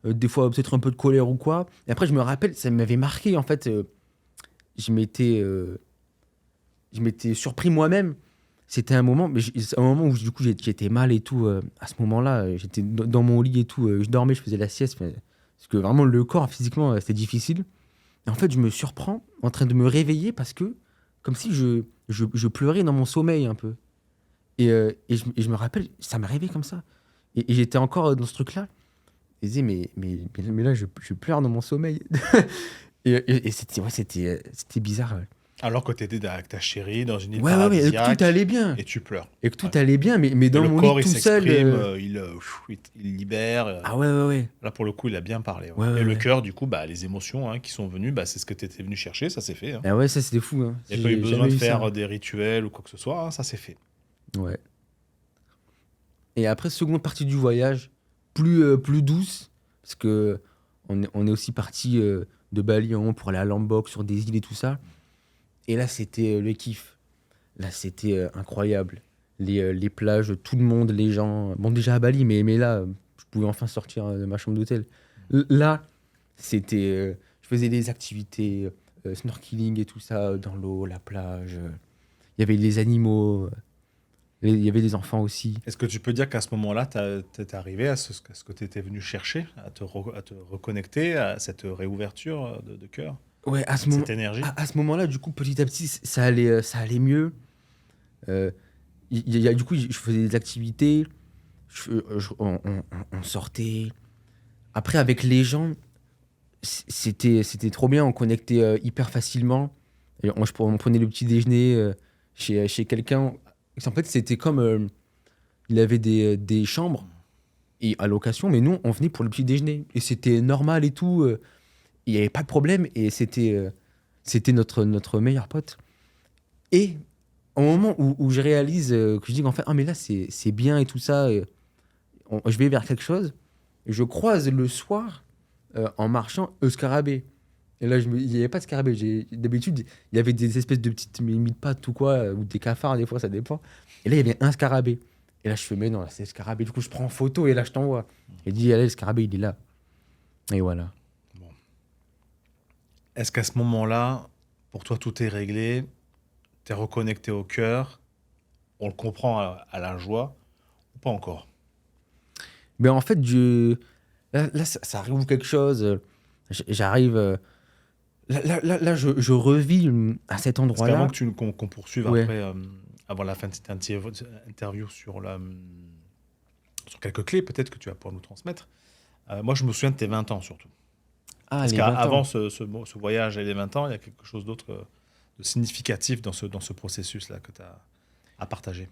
Des fois, peut-être un peu de colère ou quoi. Et après, je me rappelle, ça m'avait marqué, en fait. Je m'étais je m'étais surpris moi-même. C'était un moment, un moment où du coup j'étais mal et tout. À ce moment-là, j'étais dans mon lit et tout. Je dormais, je faisais la sieste. Parce que vraiment, le corps, physiquement, c'était difficile. Et en fait, je me surprends en train de me réveiller parce que, comme si je pleurais dans mon sommeil un peu. Et je me rappelle, ça m'est arrivé comme ça. Et j'étais encore dans ce truc-là. Et je disais, mais là, je pleure dans mon sommeil. Et c'était ouais, c'était bizarre. Ouais, Alors que tu étais avec ta chérie dans une île ouais, ouais, ouais, et que tout paradisiaque allait bien. et tu pleures. Et que tout Ouais. allait bien, mais Et dans le mon lit corps, il tout seul. s'exprime, il libère. Ah ouais, ouais, ouais. Là, pour le coup, il a bien parlé, ouais. Ouais, ouais, Et le ouais. cœur, du coup, bah, les émotions qui sont venues, bah, c'est ce que tu étais venu chercher, ça s'est fait, hein. Ah ouais, ça c'était fou, hein. Il n'y a pas eu J'ai besoin jamais de eu ça. faire des rituels ou quoi que ce soit, hein, ça s'est fait. Ouais. Et après, seconde partie du voyage, plus douce, parce que on est aussi parti de Bali en haut pour aller à Lombok sur des îles et tout ça. Et là, c'était le kiff. Là, c'était incroyable. Les plages, tout le monde, les gens. Bon, déjà à Bali, mais là, je pouvais enfin sortir de ma chambre d'hôtel. Là, c'était. Je faisais des activités, snorkeling et tout ça, dans l'eau, la plage. Il y avait les animaux, il y avait des enfants aussi. Est-ce que tu peux dire qu'à ce moment-là, tu es arrivé à ce que tu étais venu chercher, à te reconnecter à cette réouverture de cœur, Ouais, cette énergie? à ce moment-là, du coup, petit à petit, ça allait mieux. Euh, du coup, je faisais des activités, on sortait. Après, avec les gens, c'était trop bien, on connectait hyper facilement. Et on prenait le petit déjeuner chez quelqu'un. En fait, c'était comme. Il avait des chambres et à location, mais nous, on venait pour le petit déjeuner. Et c'était normal et tout. Il n'y avait pas de problème et c'était notre meilleur pote. Et au moment où je réalise que je dis qu'en fait, ah, mais là, c'est bien et tout ça, je vais vers quelque chose, je croise le soir, en marchant, un scarabée. Et là, il n'y avait pas de scarabée. D'habitude, il y avait des espèces de petites mille-pattes ou quoi, ou des cafards, des fois, ça dépend. Et là, il y avait un scarabée. Et là, je fais, mais non, là, c'est le scarabée. Du coup, je prends en photo et là, je t'envoie. Et dit, allez, le scarabée, il est là. Et voilà. Bon. Est-ce qu'à ce moment-là, pour toi, tout est réglé, tu es reconnecté au cœur, on le comprend à la joie, ou pas encore? Mais en fait, là, ça réouvre quelque chose. J'arrive. Là, je revis à cet Parce qu'avant endroit-là. que qu'on poursuive Ouais. après, avant la fin de cette interview sur quelques clés peut-être que tu vas pouvoir nous transmettre, moi je me souviens de tes 20 ans surtout. Ah, Parce les 20 qu'avant ans. ce voyage et les 20 ans, il y a quelque chose d'autre de significatif dans ce processus-là que tu as à partager.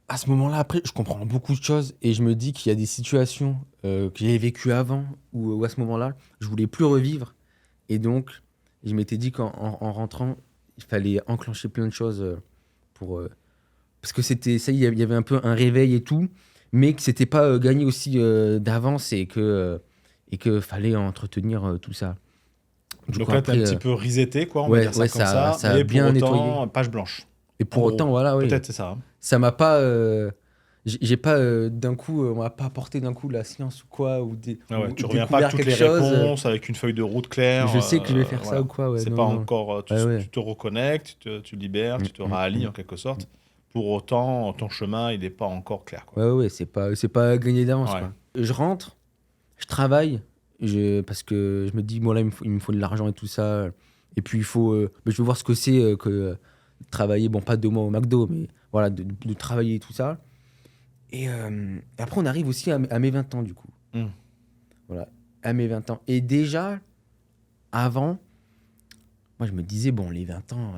À ce moment-là, après, je comprends beaucoup de choses et je me dis qu'il y a des situations que j'avais vécues avant ou à ce moment-là, je voulais plus revivre. Et donc, je m'étais dit en rentrant, il fallait enclencher plein de choses pour. Parce que c'était ça, il y avait un peu un réveil et tout, mais que c'était pas gagné aussi d'avance et que fallait entretenir tout ça. Du Donc coup, là, tu es un après, petit peu reseté, quoi, on va ouais, dire ça ouais, comme ça, ça a mais pour bien nettoyé. autant, page blanche. Et En pour gros, autant, voilà, oui, peut-être c'est ça, hein. ça m'a pas. j'ai pas d'un coup, on m'a pas apporté d'un coup la science ou quoi, ou, Ah ouais, ou tu reviens pas avec découvert toutes les quelque chose. réponses, avec une feuille de route claire. Je sais que je vais faire ça Voilà. ou quoi, ouais, C'est non, pas non. encore. Ouais, Tu ouais. te reconnectes, tu libères, Mm, tu te mm, rallies mm. en quelque sorte. Pour autant, ton chemin, il n'est pas encore clair, quoi. Ouais, ouais, c'est pas gagné d'avance, Ouais. quoi. Je rentre, je travaille, parce que je me dis, bon, là, il me faut de l'argent et tout ça. Et puis, il faut. Je veux voir ce que c'est que travailler, bon, pas 2 mois au McDo, mais voilà, de travailler et tout ça. Et après, on arrive aussi à mes 20 ans, du coup. Mm. Voilà, à mes 20 ans. Et déjà, avant, moi, je me disais, bon, les 20 ans,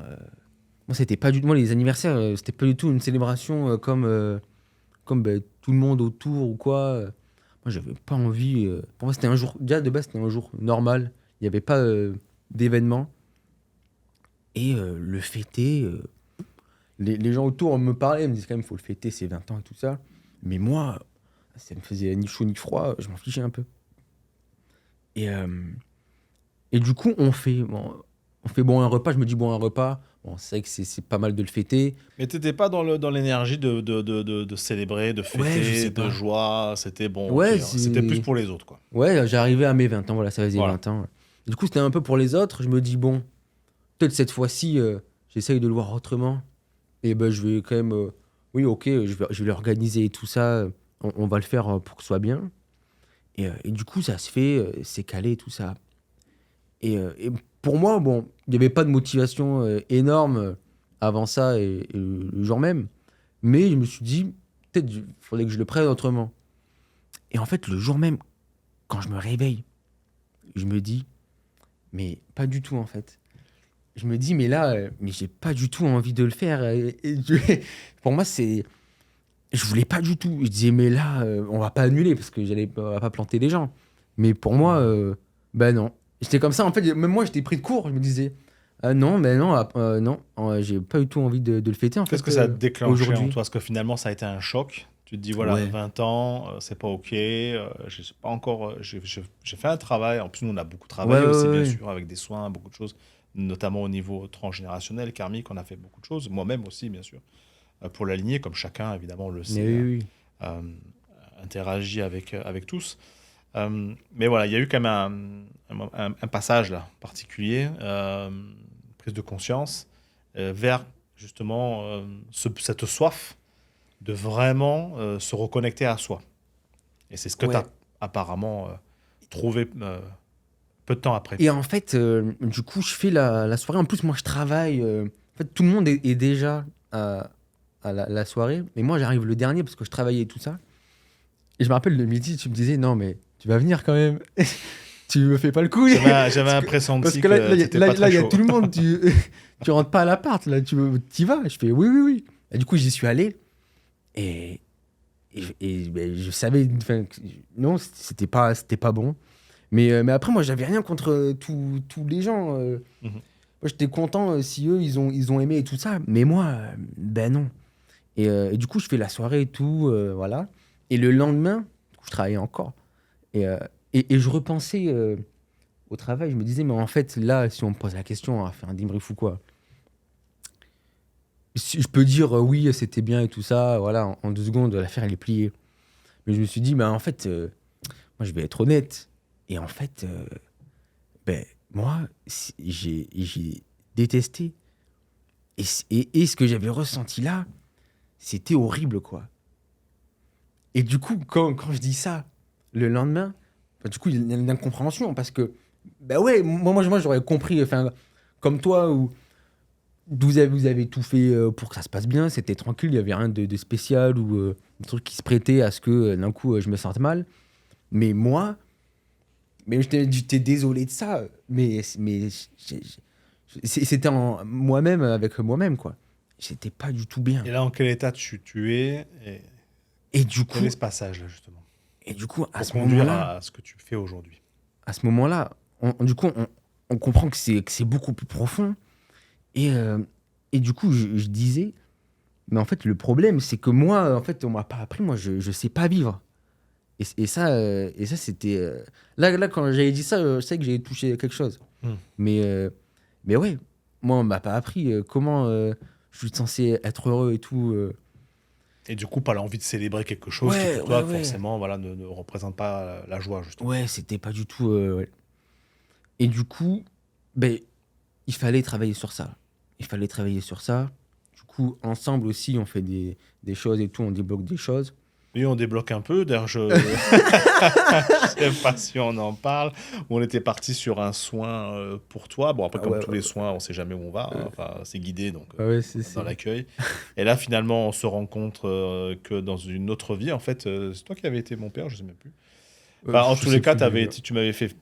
moi, c'était pas du tout. Moi, les anniversaires, c'était pas du tout une célébration comme tout le monde autour ou quoi. Moi, j'avais pas envie. Pour moi, c'était un jour. Déjà, de base, c'était un jour normal. Il n'y avait pas d'événement. Et le fêter. Les gens autour me parlaient, me disaient quand même, il faut le fêter, c'est 20 ans et tout ça. Mais moi, ça me faisait ni chaud ni froid. Je m'en fichais un peu. Et, euh, et du coup, on fait bon, un repas. Je me dis, bon, un repas. Bon, c'est vrai que c'est pas mal de le fêter. Mais t'étais pas dans l'énergie de célébrer, de Ouais, je fêter, sais de pas. joie. C'était bon, ok. Ouais, C'était plus pour les autres, quoi. ouais, j'arrivais à mes 20 ans, voilà, ça faisait Voilà. 20 ans. Du coup, c'était un peu pour les autres. Je me dis, bon, peut-être cette fois-ci, j'essaye de le voir autrement. Et ben, je vais quand même. Oui, ok, je vais l'organiser et tout ça. On va le faire pour que ce soit bien. Et du coup, ça se fait, c'est calé et tout ça. Et pour moi, bon, il n'y avait pas de motivation énorme avant ça et le jour même. Mais je me suis dit, peut-être il faudrait que je le prenne autrement. Et en fait, le jour même, quand je me réveille, je me dis, mais pas du tout en fait. Je me dis, mais là, mais j'ai pas du tout envie de le faire. Pour moi, c'est. Je voulais pas du tout. Je disais, mais là, on va pas annuler parce que on va pas planter les gens. Mais pour moi, ben non. J'étais comme ça, en fait, même moi, j'étais pris de court. Je me disais, ah non, mais non, non, j'ai pas du tout envie de le fêter, en Qu'est-ce fait, que ça a déclenché en aujourd'hui. toi? Parce que finalement, ça a été un choc. Tu te dis, voilà, Ouais. 20 ans, c'est pas OK. Je sais pas encore. J'ai fait un travail. En plus, nous, on a beaucoup Ouais, travaillé ouais, aussi, ouais, bien ouais. sûr, avec des soins, beaucoup de choses, notamment au niveau transgénérationnel, karmique. On a fait beaucoup de choses. Moi-même aussi, bien sûr, pour l'aligner, comme chacun, évidemment, le Mais sait, oui, oui. euh, interagit avec tous. Mais voilà, il y a eu quand même un passage là, particulier, prise de conscience, vers justement cette soif de vraiment se reconnecter à soi. Et c'est ce que tu as Ouais. apparemment trouvé peu de temps après. Et en fait, du coup, je fais la soirée. En plus, moi, je travaille. En fait, tout le monde est déjà à la soirée. Mais moi, j'arrive le dernier parce que je travaillais et tout ça. Et je me rappelle le midi, tu me disais, non, mais tu vas venir quand même. Tu me fais pas le coup. J'avais Parce un que, parce pressenti que là, que c'était pas là, très il y a chaud. tout le monde. Tu rentres pas à l'appart. Là, y vas. Je fais, oui, oui, oui. Et du coup, j'y suis allé. Et, ben, je savais. Enfin, non, c'était pas bon. Mais après, moi, j'avais rien contre tous les gens. Mhm. Moi, j'étais content si eux, ils ont aimé et tout ça. Mais moi, ben non. Et du coup, je fais la soirée et tout, voilà. Et le lendemain, du coup, je travaillais encore. Et je repensais au travail. Je me disais, mais en fait, là, si on me pose la question, on va faire un débrief ou quoi. Si je peux dire, oui, c'était bien et tout ça, voilà, en 2 secondes, l'affaire, elle est pliée. Mais je me suis dit, bah, en fait, moi, je vais être honnête. Et en fait, ben, moi, j'ai détesté. Et ce que j'avais ressenti là, c'était horrible, quoi. Et du coup, quand je dis ça, le lendemain, enfin, du coup, il y a une incompréhension parce que, bah ouais, moi j'aurais compris, enfin, comme toi, où vous avez tout fait pour que ça se passe bien, c'était tranquille, il n'y avait rien de spécial ou un truc qui se prêtait à ce que d'un coup je me sente mal. Mais moi, mais j'étais désolé de ça, mais c'était en moi-même, avec moi-même, quoi. J'étais pas du tout bien. Et là, en quel état tu es et Et du quel est coup, ce passage-là, justement, et du coup, à pour ce conduire moment-là, à ce que tu fais aujourd'hui? à ce moment-là, du coup, on comprend que c'est beaucoup plus profond. Et, euh, et du coup, je disais, mais en fait, le problème, c'est que moi, en fait, on m'a pas appris, moi, je sais pas vivre. Et ça c'était. Là, quand j'avais dit ça, je sais que j'avais touché quelque chose. Hmm. Mais ouais, moi, on m'a pas appris comment je suis censé être heureux et tout. Et du coup, pas l'envie de célébrer quelque chose qui, Ouais, pour ouais, toi, ouais. forcément, voilà, ne représente pas la joie, justement. Ouais, c'était pas du tout. Ouais. Et du coup, ben, il fallait travailler sur ça. Il fallait travailler sur ça. Du coup, ensemble aussi, on fait des choses et tout, on débloque des choses. Oui, on débloque un peu. D'ailleurs, je sais pas si on en parle. On était parti sur un soin pour toi. Bon, après, Ah comme ouais, tous les soins, on sait jamais où on va, hein. euh, Enfin, c'est guidé, donc ouais, c'est, dans c'est... l'accueil. Et là, finalement, on se rend compte que dans une autre vie, en fait, c'est toi qui avais été mon père, je sais même plus. Enfin, en Je tous les sais cas, plus déjà. tu m'avais fait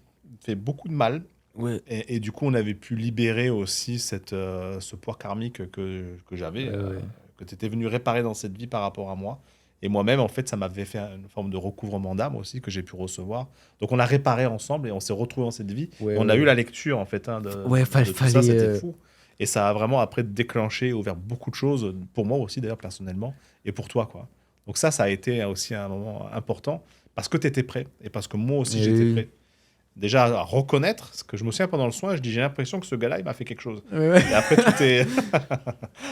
beaucoup de mal. Ouais, Et du coup, on avait pu libérer aussi ce poids karmique que j'avais, ouais, ouais. que tu étais venu réparer dans cette vie par rapport à moi. Et moi-même, en fait, ça m'avait fait une forme de recouvrement d'âme aussi que j'ai pu recevoir. Donc, on a réparé ensemble et on s'est retrouvés dans cette vie. Et Ouais, on ouais, a eu ouais. la lecture, en fait, hein, Ouais, de tout ça. fallait. C'était fou. Et ça a vraiment, après, déclenché, ouvert beaucoup de choses, pour moi aussi, d'ailleurs, personnellement, et pour toi, quoi. Donc, ça a été aussi un moment important parce que tu étais prêt et parce que moi aussi, j'étais Oui. prêt. Déjà à reconnaître, ce que je me souviens pendant le soin, je dis j'ai l'impression que ce gars-là, il m'a fait quelque chose. Ouais, ouais. Et après tout est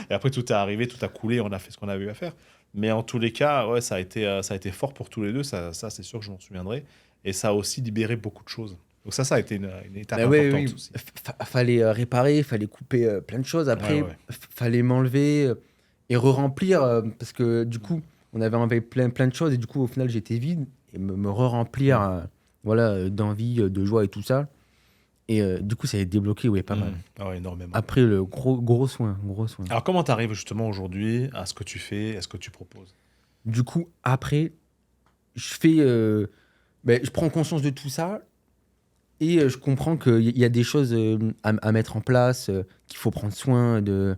et après tout est arrivé, tout a coulé, on a fait ce qu'on avait eu à faire. Mais en tous les cas, ouais, ça a été fort pour tous les deux, ça c'est sûr que je m'en souviendrai. Et ça a aussi libéré beaucoup de choses. Donc ça a été une étape Bah ouais, importante oui. aussi. Fallait réparer, fallait couper plein de choses. Ouais, Après, ouais. fallait m'enlever et re-remplir parce que du coup, on avait enlevé plein de choses et du coup, au final, j'étais vide et me re-remplir Mm. voilà, d'envie, de joie et tout ça. Et du coup, ça a débloqué, ouais, pas mal. Mm. Ah ouais, énormément. Après, le gros soin, gros soin. Alors comment t'arrives justement aujourd'hui à ce que tu fais, à ce que tu proposes? Du coup, après, je fais, ben, je prends conscience de tout ça et je comprends qu'il y a des choses à mettre en place, qu'il faut prendre soin de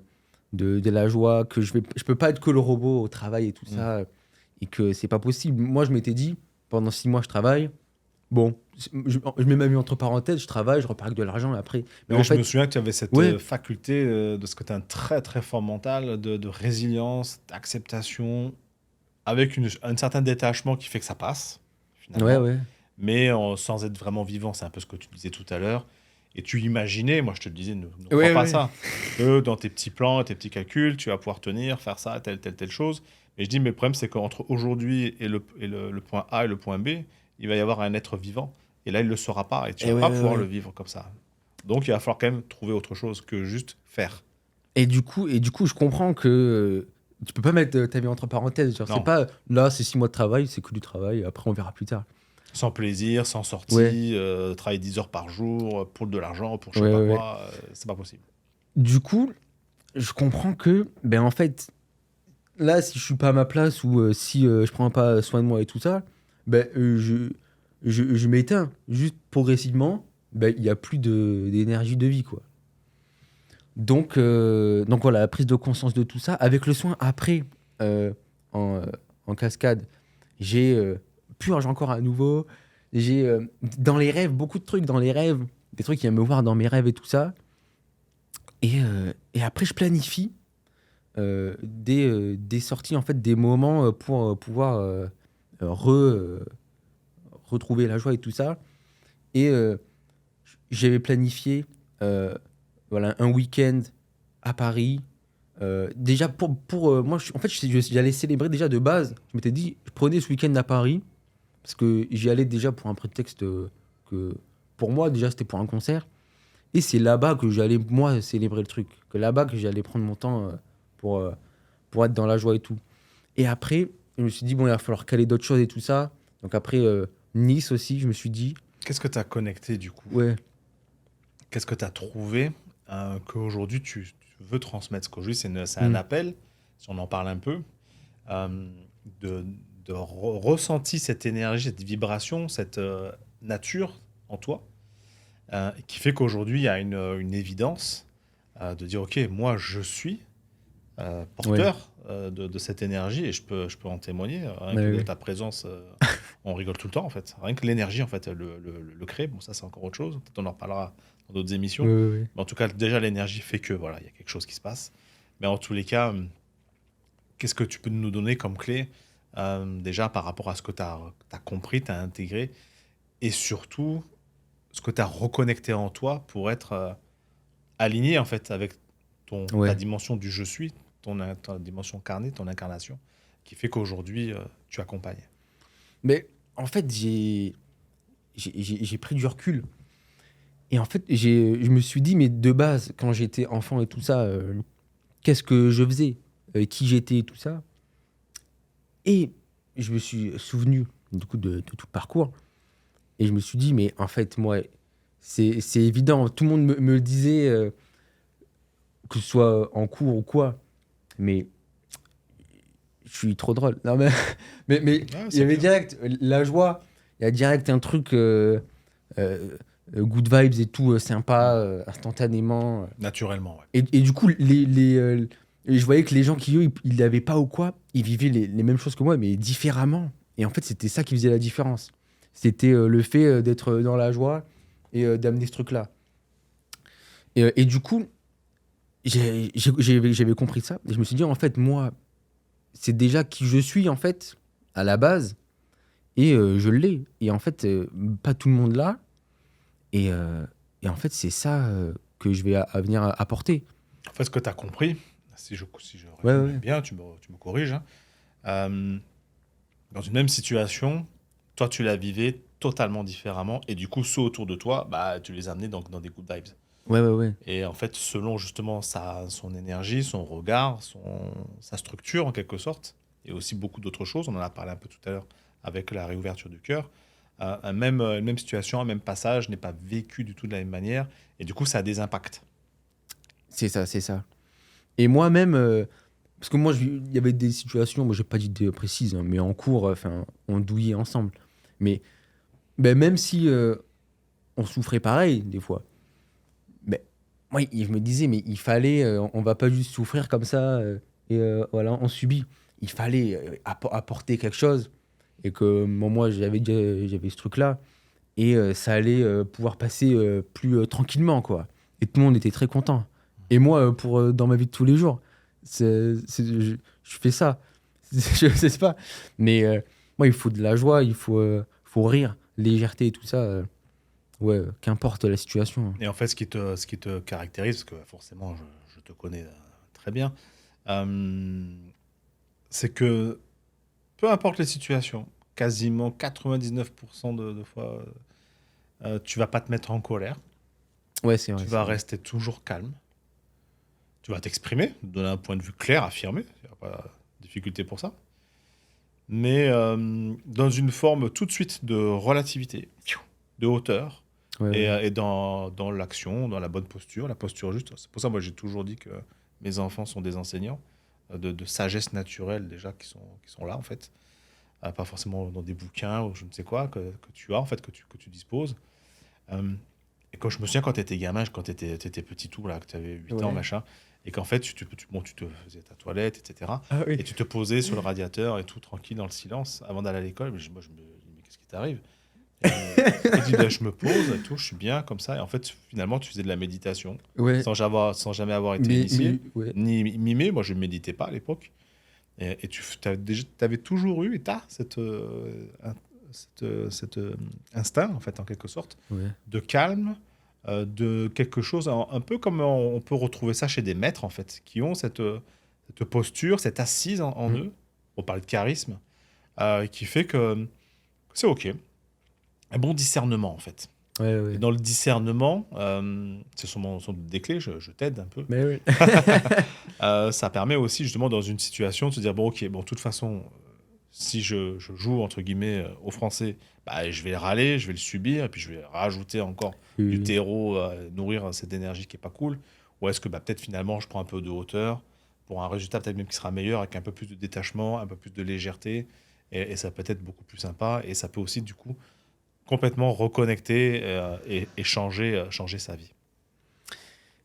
la joie, que je peux pas être que le robot au travail et tout Mm. ça, et que c'est pas possible. Moi, je m'étais dit, pendant 6 mois, je travaille. Bon, je mets ma vie entre parenthèses, je travaille, je repars avec de l'argent après. Mais Mais en je me fait, souviens que tu avais cette ouais, faculté de ce que tu as un très très fort mental, de résilience, d'acceptation, avec un certain détachement qui fait que ça passe, ouais, finalement, ouais. mais sans être vraiment vivant. C'est un peu ce que tu disais tout à l'heure. Et tu imaginais, moi je te le disais, ne crois Ouais, pas ouais. ça, que dans tes petits plans, tes petits calculs, tu vas pouvoir tenir, faire ça, telle chose. Et je dis, mais le problème, c'est qu'entre aujourd'hui et le point A et le point B, il va y avoir un être vivant. Et là, il ne le sera pas. Et tu Et vas ouais, pas ouais, pouvoir le ouais. vivre comme ça. Donc, il va falloir quand même trouver autre chose que juste faire. Et du coup, je comprends que tu peux pas mettre ta vie entre parenthèses. Genre, c'est Non. pas là, c'est 6 mois de travail, c'est que du travail, après on verra plus tard. Sans plaisir, sans Ouais, sortie, travailler 10 heures par jour pour de l'argent, pour je ouais, sais pas ouais, ouais. quoi, c'est pas possible. Du coup, je comprends que, ben en fait, là, si je suis pas à ma place ou si je prends pas soin de moi et tout ça, ben je m'éteins. Juste progressivement, ben il y a plus d'énergie de vie, quoi. Donc voilà, la prise de conscience de tout ça. Avec le soin, après, euh, en, euh, en cascade, j'ai purge encore à nouveau. J'ai dans les rêves, beaucoup de trucs dans les rêves, des trucs qui viennent me voir dans mes rêves et tout ça. Et après, je planifie des sorties, en fait, des moments pour pouvoir retrouver la joie et tout ça. Et j'avais planifié voilà, un week-end à Paris. Déjà, moi, en fait, j'allais célébrer déjà de base. Je m'étais dit, je prenais ce week-end à Paris, parce que j'y allais déjà pour un prétexte que, pour moi, déjà, c'était pour un concert. Et c'est là-bas que j'allais, moi, célébrer le truc. Que là-bas que j'allais prendre mon temps pour, euh, pour être dans la joie et tout. Et après, je me suis dit, bon, il va falloir caler d'autres choses et tout ça. Donc après, Nice aussi, je me suis dit, Qu'est-ce que tu as connecté du coup? ouais, Qu'est-ce que tu as trouvé qu'aujourd'hui tu veux transmettre? Parce qu'aujourd'hui, c'est un hmm, appel, si on en parle un peu, euh, de, ressenti cette énergie, cette vibration, cette nature en toi, qui fait qu'aujourd'hui, il y a une évidence de dire, OK, moi, je suis ouais, porteur de cette énergie et je peux en témoigner. Rien que ouais, de ouais, ta présence, on rigole tout le temps, en fait. Rien que l'énergie, en fait, le crée. Bon, ça, c'est encore autre chose. Peut-être on en reparlera dans d'autres ouais, émissions. ouais, ouais. Mais en tout cas, déjà, l'énergie fait que, voilà, il y a quelque chose qui se passe. Mais en tous les cas, qu'est-ce que tu peux nous donner comme clé, déjà, par rapport à ce que tu as compris, tu as intégré, et surtout, ce que tu as reconnecté en toi pour être aligné, en fait, avec ta Ouais. dimension du je suis, ta dimension incarnée, ton incarnation. qui fait qu'aujourd'hui, tu accompagnes. Mais en fait, j'ai pris du recul. Et en fait, je me suis dit, mais de base, quand j'étais enfant et tout ça, qu'est-ce que je faisais, qui j'étais et tout ça. Et je me suis souvenu du coup de tout le parcours. Et je me suis dit, mais en fait, moi, c'est évident. Tout le monde me le disait, que ce soit en cours ou quoi. Mais je suis trop drôle. Non, mais mais Ouais, il y c'est avait bien. direct la joie. Il y a direct un truc euh, good vibes et tout, Mm. sympa, instantanément. Naturellement, ouais. Et du coup, et je voyais que les gens qui, eux, ils l'avaient pas ou quoi, ils vivaient les mêmes choses que moi, mais différemment. Et en fait, c'était ça qui faisait la différence. C'était le fait d'être dans la joie et d'amener ce truc-là. Et du coup, j'avais compris ça. Et je me suis dit, en fait, moi, c'est déjà qui je suis, en fait, à la base. Et je l'ai. Et en fait, pas tout le monde l'a. Et, euh, et en fait, c'est ça que je vais à venir apporter. En fait, ce que tu as compris, si je Ouais, résume ouais, bien, tu me corriges, hein, euh, dans une même situation, toi, tu la vivais totalement différemment. Et du coup, ceux autour de toi, bah, tu les amenais donc dans des good vibes. ouais, ouais, ouais. Et en fait, selon justement son énergie, son regard, sa structure en quelque sorte, et aussi beaucoup d'autres choses, on en a parlé un peu tout à l'heure avec la réouverture du cœur, une même situation, un même passage n'est pas vécu du tout de la même manière, et du coup, ça a des impacts. C'est ça, c'est ça. Et moi-même, parce que moi, il y avait des situations, moi, j'ai pas d'idée précise, hein, mais en cours, enfin, on douillait ensemble. Mais ben, même si on souffrait pareil, des fois, mais moi, je me disais, mais il fallait, on va pas juste souffrir comme ça, et voilà, on subit. Il fallait apporter quelque chose, et que moi, j'avais ce truc-là, et ça allait pouvoir passer plus tranquillement, quoi. Et tout le monde était très content. Et moi, dans ma vie de tous les jours, je fais ça. Je sais pas. Mais moi, il faut de la joie, faut rire, légèreté et tout ça. Ouais, qu'importe la situation. Et en fait, ce qui te caractérise, parce que forcément, je te connais très bien, euh, c'est que peu importe les situations, quasiment 99% de fois, tu vas pas te mettre en colère, Ouais, c'est vrai, tu c'est vas vrai. rester toujours calme, tu vas t'exprimer, donner un point de vue clair, affirmé, il n'y a pas de difficulté pour ça, mais dans une forme tout de suite de relativité, de hauteur, Ouais, et, ouais. et dans l'action, dans la bonne posture, la posture juste. C'est pour ça, moi, j'ai toujours dit que mes enfants sont des enseignants de sagesse naturelle déjà qui sont là, en fait. Pas forcément dans des bouquins ou je ne sais quoi que tu as, en fait, que tu disposes. Euh, et quand je me souviens, quand tu étais gamin, quand tu étais petit tout, là, que tu avais 8 ans, Ouais. machin, et qu'en fait, bon, tu te faisais ta toilette, etc. Ah oui. Et tu te posais sur le radiateur et tout, tranquille, dans le silence, avant d'aller à l'école. Mais moi, je me dis, mais qu'est-ce qui t'arrive? Et tu dis, ben, je me pose et tout, je suis bien comme ça. Et en fait, finalement, tu faisais de la méditation Ouais. sans jamais avoir été Mais initié, ouais. ni mimé. Moi, je ne méditais pas à l'époque. Et tu avais toujours eu, et tu as cet instinct, en fait, en quelque sorte, Ouais. de calme, de quelque chose, un peu comme on peut retrouver ça chez des maîtres, en fait, qui ont cette posture, cette assise en Mm. eux. On parle de charisme, qui fait que c'est OK. Un bon discernement, en fait. Ouais, Et ouais. dans le discernement, c'est sont des clés, je t'aide un peu. Mais oui. Ça permet aussi, justement, dans une situation, de se dire, bon, ok, bon, de toute façon, si je joue, entre guillemets, au français, bah, je vais râler, je vais le subir, et puis je vais rajouter encore Oui, du oui. terreau, nourrir cette énergie qui est pas cool. Ou est-ce que bah, peut-être finalement, je prends un peu de hauteur pour un résultat peut-être même qui sera meilleur, avec un peu plus de détachement, un peu plus de légèreté, et ça peut être beaucoup plus sympa, et ça peut aussi, du coup, complètement reconnecter et changer sa vie.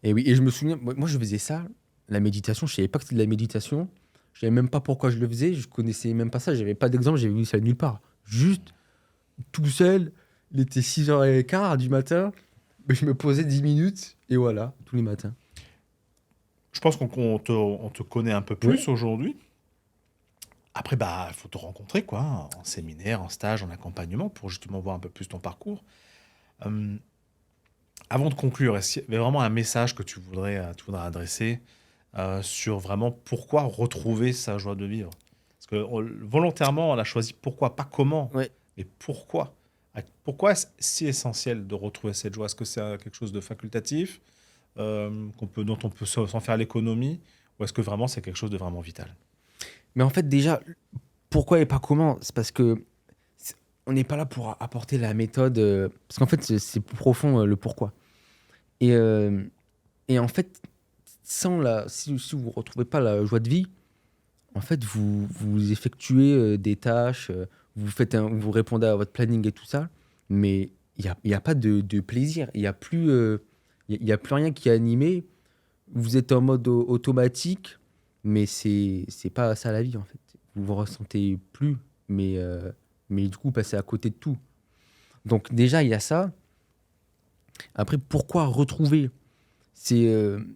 Et oui, et je me souviens, moi je faisais ça, la méditation, je savais pas que c'était de la méditation, je savais même pas pourquoi je le faisais, je connaissais même pas ça, j'avais pas d'exemple, j'avais vu ça nulle part. Juste tout seul, il était 6h15 du matin, mais je me posais 10 minutes, et voilà, tous les matins. Je pense qu'on te connaît un peu Ouais. plus aujourd'hui. Après, bah, il faut te rencontrer, quoi, hein, en séminaire, en stage, en accompagnement, pour justement voir un peu plus ton parcours. Euh, Avant de conclure, est-ce qu'il y avait vraiment un message que tu voudrais adresser sur vraiment pourquoi retrouver sa joie de vivre? Parce que volontairement, on a choisi pourquoi, pas comment, Ouais. mais pourquoi. Pourquoi est-ce si essentiel de retrouver cette joie? Est-ce que c'est quelque chose de facultatif, dont on peut s'en faire l'économie, ou est-ce que vraiment c'est quelque chose de vraiment vital? Mais en fait, déjà, pourquoi et pas comment? C'est parce que on n'est pas là pour apporter la méthode. Parce qu'en fait, c'est plus profond le pourquoi. Et, euh, et en fait, si vous ne retrouvez pas la joie de vie, en fait, vous effectuez des tâches, vous répondez à votre planning et tout ça, mais il y a pas de plaisir. Il y a plus rien qui est animé. Vous êtes en mode automatique, mais c'est pas ça la vie, en fait. Vous vous ressentez plus, mais du coup, passez à côté de tout. Donc déjà, il y a ça. Après, pourquoi retrouver? Il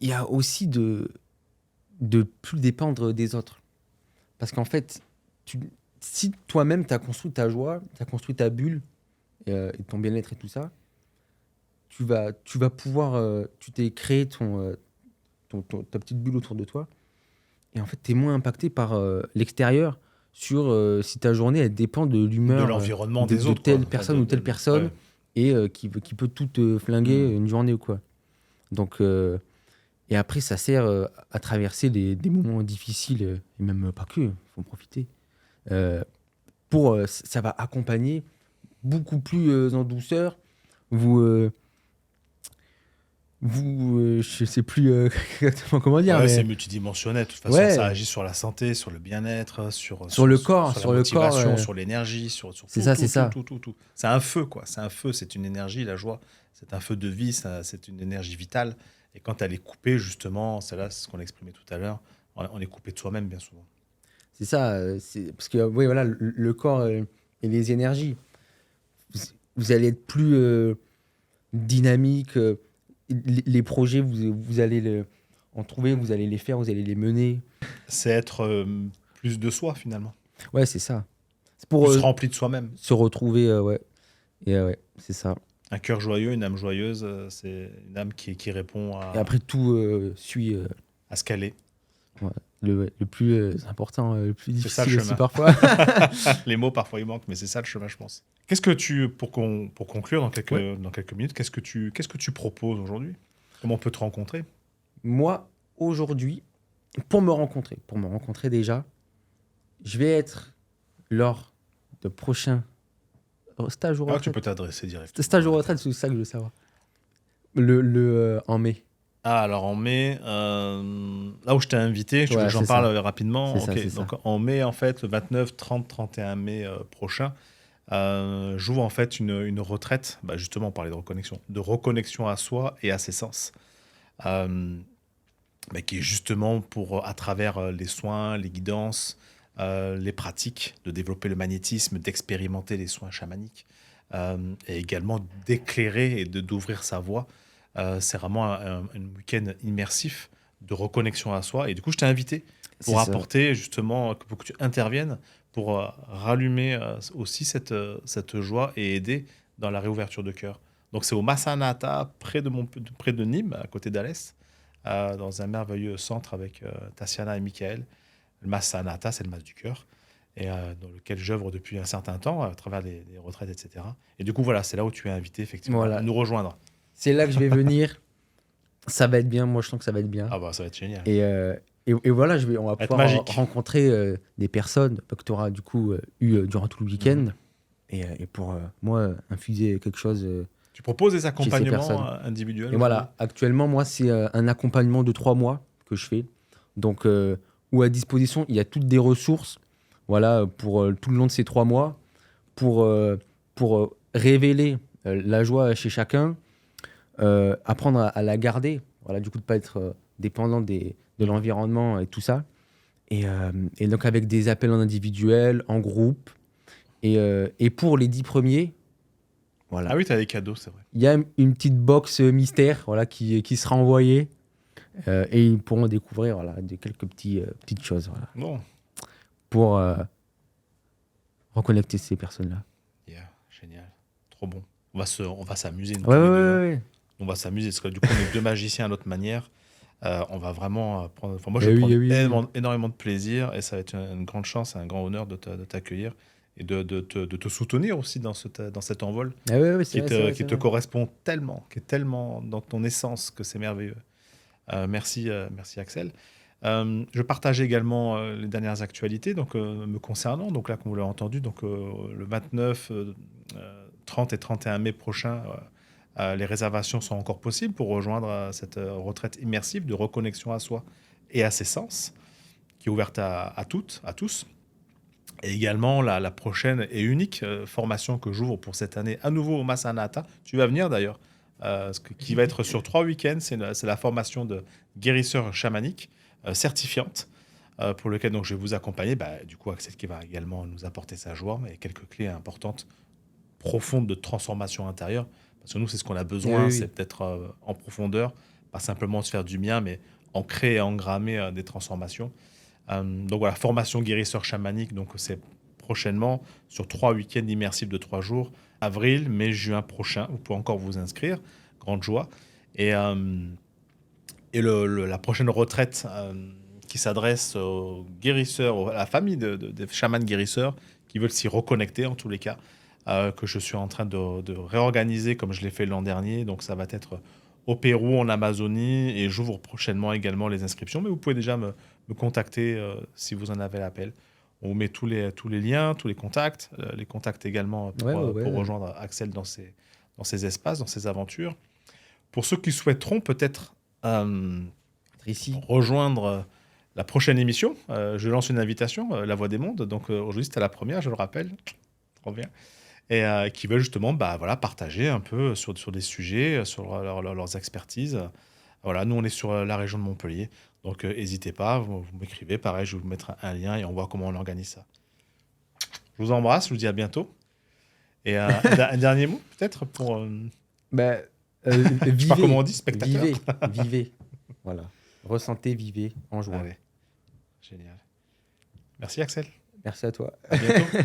y a aussi de plus dépendre des autres. Parce qu'en fait, si toi-même, tu as construit ta joie, tu as construit ta bulle et ton bien-être et tout ça, tu vas pouvoir... tu t'es créé ta petite bulle autour de toi. Et en fait, tu es moins impacté par l'extérieur sur si ta journée, elle dépend de De l'humeur l'environnement de des autres, telle quoi. personne ou telle personne Ouais. et qui peut tout flinguer Mm. une journée ou quoi. Donc, et après, ça sert à traverser des moments difficiles, et même pas que, il faut en profiter. Euh, Ça va accompagner beaucoup plus en douceur. Vous, je sais plus exactement comment dire, Ouais, c'est mais multidimensionnel. De toute façon, ça ouais, agit sur la santé, sur le bien-être, sur le corps, sur la sur le corps, motivation, sur l'énergie, sur c'est tout, ça, tout, c'est tout, ça. tout, tout, tout. C'est un feu, quoi. C'est un feu, c'est une énergie, la joie. C'est un feu de vie, c'est une énergie vitale. Et quand elle est coupée, justement, c'est là, c'est ce qu'on exprimait tout à l'heure, on est coupé de soi-même, bien souvent. C'est ça. Parce que oui, voilà, le corps et les énergies, vous, vous allez être plus dynamique. Les projets, vous allez en trouver, vous allez les faire, vous allez les mener. C'est être plus de soi, finalement. Ouais, c'est ça. C'est pour Plus rempli de soi-même. se retrouver, ouais. Et ouais, c'est ça. Un cœur joyeux, une âme joyeuse, c'est une âme qui répond Et après, tout suit à ce qu'elle est. ouais, le plus important, le plus C'est ça le difficile aussi chemin. parfois. Les mots, parfois, ils manquent, mais c'est ça le chemin, je pense. Qu'est-ce que pour conclure Ouais. dans quelques minutes, qu'est-ce que tu proposes aujourd'hui? Comment on peut te rencontrer? Moi, aujourd'hui, pour me rencontrer déjà, je vais être lors de prochains stages ou Ah, tu retraite. peux t'adresser directement. Stage ou retraite, c'est ça que je veux savoir. En mai. Ah, alors en mai, là où je t'ai invité, tu veux Ouais, que j'en c'est parle ça. rapidement? C'est ça, Ok, c'est ça. donc en mai, en fait, le 29, 30, 31 mai prochain, j'ouvre en fait une retraite, bah, justement, on parlait de reconnexion à soi et à ses sens. Euh, bah, qui est justement pour, à travers les soins, les guidances, les pratiques, de développer le magnétisme, d'expérimenter les soins chamaniques, et également d'éclairer et d'ouvrir sa voie. C'est vraiment un week-end immersif de reconnexion à soi. Et du coup, je t'ai invité C'est pour ça. apporter justement, pour que tu interviennes, pour rallumer aussi cette joie et aider dans la réouverture de cœur. Donc c'est au Massanata, près de Nîmes, à côté d'Alès, dans un merveilleux centre avec Tassiana et Michael. Le Massanata, c'est le mas du cœur, et dans lequel j'œuvre depuis un certain temps, à travers les retraites, etc. Et du coup, voilà, c'est là où tu es invité, effectivement, à Voilà. nous rejoindre. C'est là que je vais venir. Ça va être bien. Moi, je sens que ça va être bien. Ah bah, ça va être génial. Et voilà, on va Ça va être pouvoir magique. rencontrer des personnes que tu auras du coup eu durant tout le week-end. Mhm. Et pour moi, infuser quelque chose. Tu proposes des personnes. accompagnements individuels Et aujourd'hui? voilà, actuellement, moi, c'est un accompagnement de 3 mois que je fais. Donc, où à disposition, il y a toutes des ressources, voilà, pour tout le long de ces 3 mois, pour révéler la joie chez chacun, apprendre à la garder, voilà, du coup, de ne pas être dépendant de l'environnement et tout ça. Et donc, avec des appels en individuel, en groupe. Et pour les 10 premiers, voilà. Ah oui, tu as des cadeaux, c'est vrai. Il y a une petite box mystère voilà, qui sera envoyée et ils pourront découvrir voilà, quelques petites choses voilà, Bon, pour reconnecter ces personnes-là. yeah, génial. Trop bon. On va s'amuser, nous, Ouais, tous ouais, les deux, hein. ouais, ouais. On va s'amuser, parce que du coup, on est deux magiciens à notre manière. On va vraiment prendre. Enfin, moi, Eh je vais oui, prendre eh oui, oui. énormément de plaisir et ça va être une grande chance, un grand honneur de t'accueillir et de te soutenir aussi dans cet envol Ah ouais, ouais, c'est vrai, c'est vrai, qui c'est te vrai. correspond tellement, qui est tellement dans ton essence que c'est merveilleux. Merci Axel. Je partage également les dernières actualités donc, me concernant. Donc là, comme vous l'avez entendu, donc, le 29, 30 et 31 mai prochain, les réservations sont encore possibles pour rejoindre cette retraite immersive de reconnexion à soi et à ses sens, qui est ouverte à toutes, à tous. Et également la prochaine et unique formation que j'ouvre pour cette année, à nouveau au Masanata. Tu vas venir d'ailleurs, qui va être sur 3 week-ends. C'est la formation de guérisseur chamanique certifiante, pour lequel donc, je vais vous accompagner. Bah, du coup, Axel qui va également nous apporter sa joie et quelques clés importantes, profondes de transformation intérieure. Parce que nous, c'est ce qu'on a Ah besoin, oui, c'est oui. peut-être en profondeur, pas simplement se faire du bien, mais ancrer et engrammer des transformations. Donc voilà, formation guérisseur chamanique, donc c'est prochainement sur 3 week-ends immersifs de 3 jours, avril, mai, juin prochain. Vous pouvez encore vous inscrire, grande joie. Et, la prochaine retraite qui s'adresse aux guérisseurs, à la famille des chamans guérisseurs qui veulent s'y reconnecter en tous les cas, que je suis en train de réorganiser comme je l'ai fait l'an dernier. Donc ça va être au Pérou, en Amazonie, et j'ouvre prochainement également les inscriptions. Mais vous pouvez déjà me contacter si vous en avez l'appel. On vous met tous les liens, tous les contacts également Ouais, ouais, pour ouais. rejoindre Axel dans ces espaces, dans ces aventures. Pour ceux qui souhaiteront peut-être Être ici. rejoindre la prochaine émission, je lance une invitation, La Voix des Mondes. Donc aujourd'hui, c'était la première, je le rappelle. Trop bien. Et qui veulent justement voilà, partager un peu sur des sujets, sur leurs expertises. Voilà, nous, on est sur la région de Montpellier. Donc, n'hésitez pas, vous m'écrivez. Pareil, je vais vous mettre un lien et on voit comment on organise ça. Je vous embrasse, je vous dis à bientôt. Et un dernier mot, peut-être, pour... Bah, je sais pas comment on vivez, dit, spectateur. vivez, vivez. Voilà. Ressentez, vivez en joie. Allez, génial. Merci, Axel. Merci à toi. À bientôt.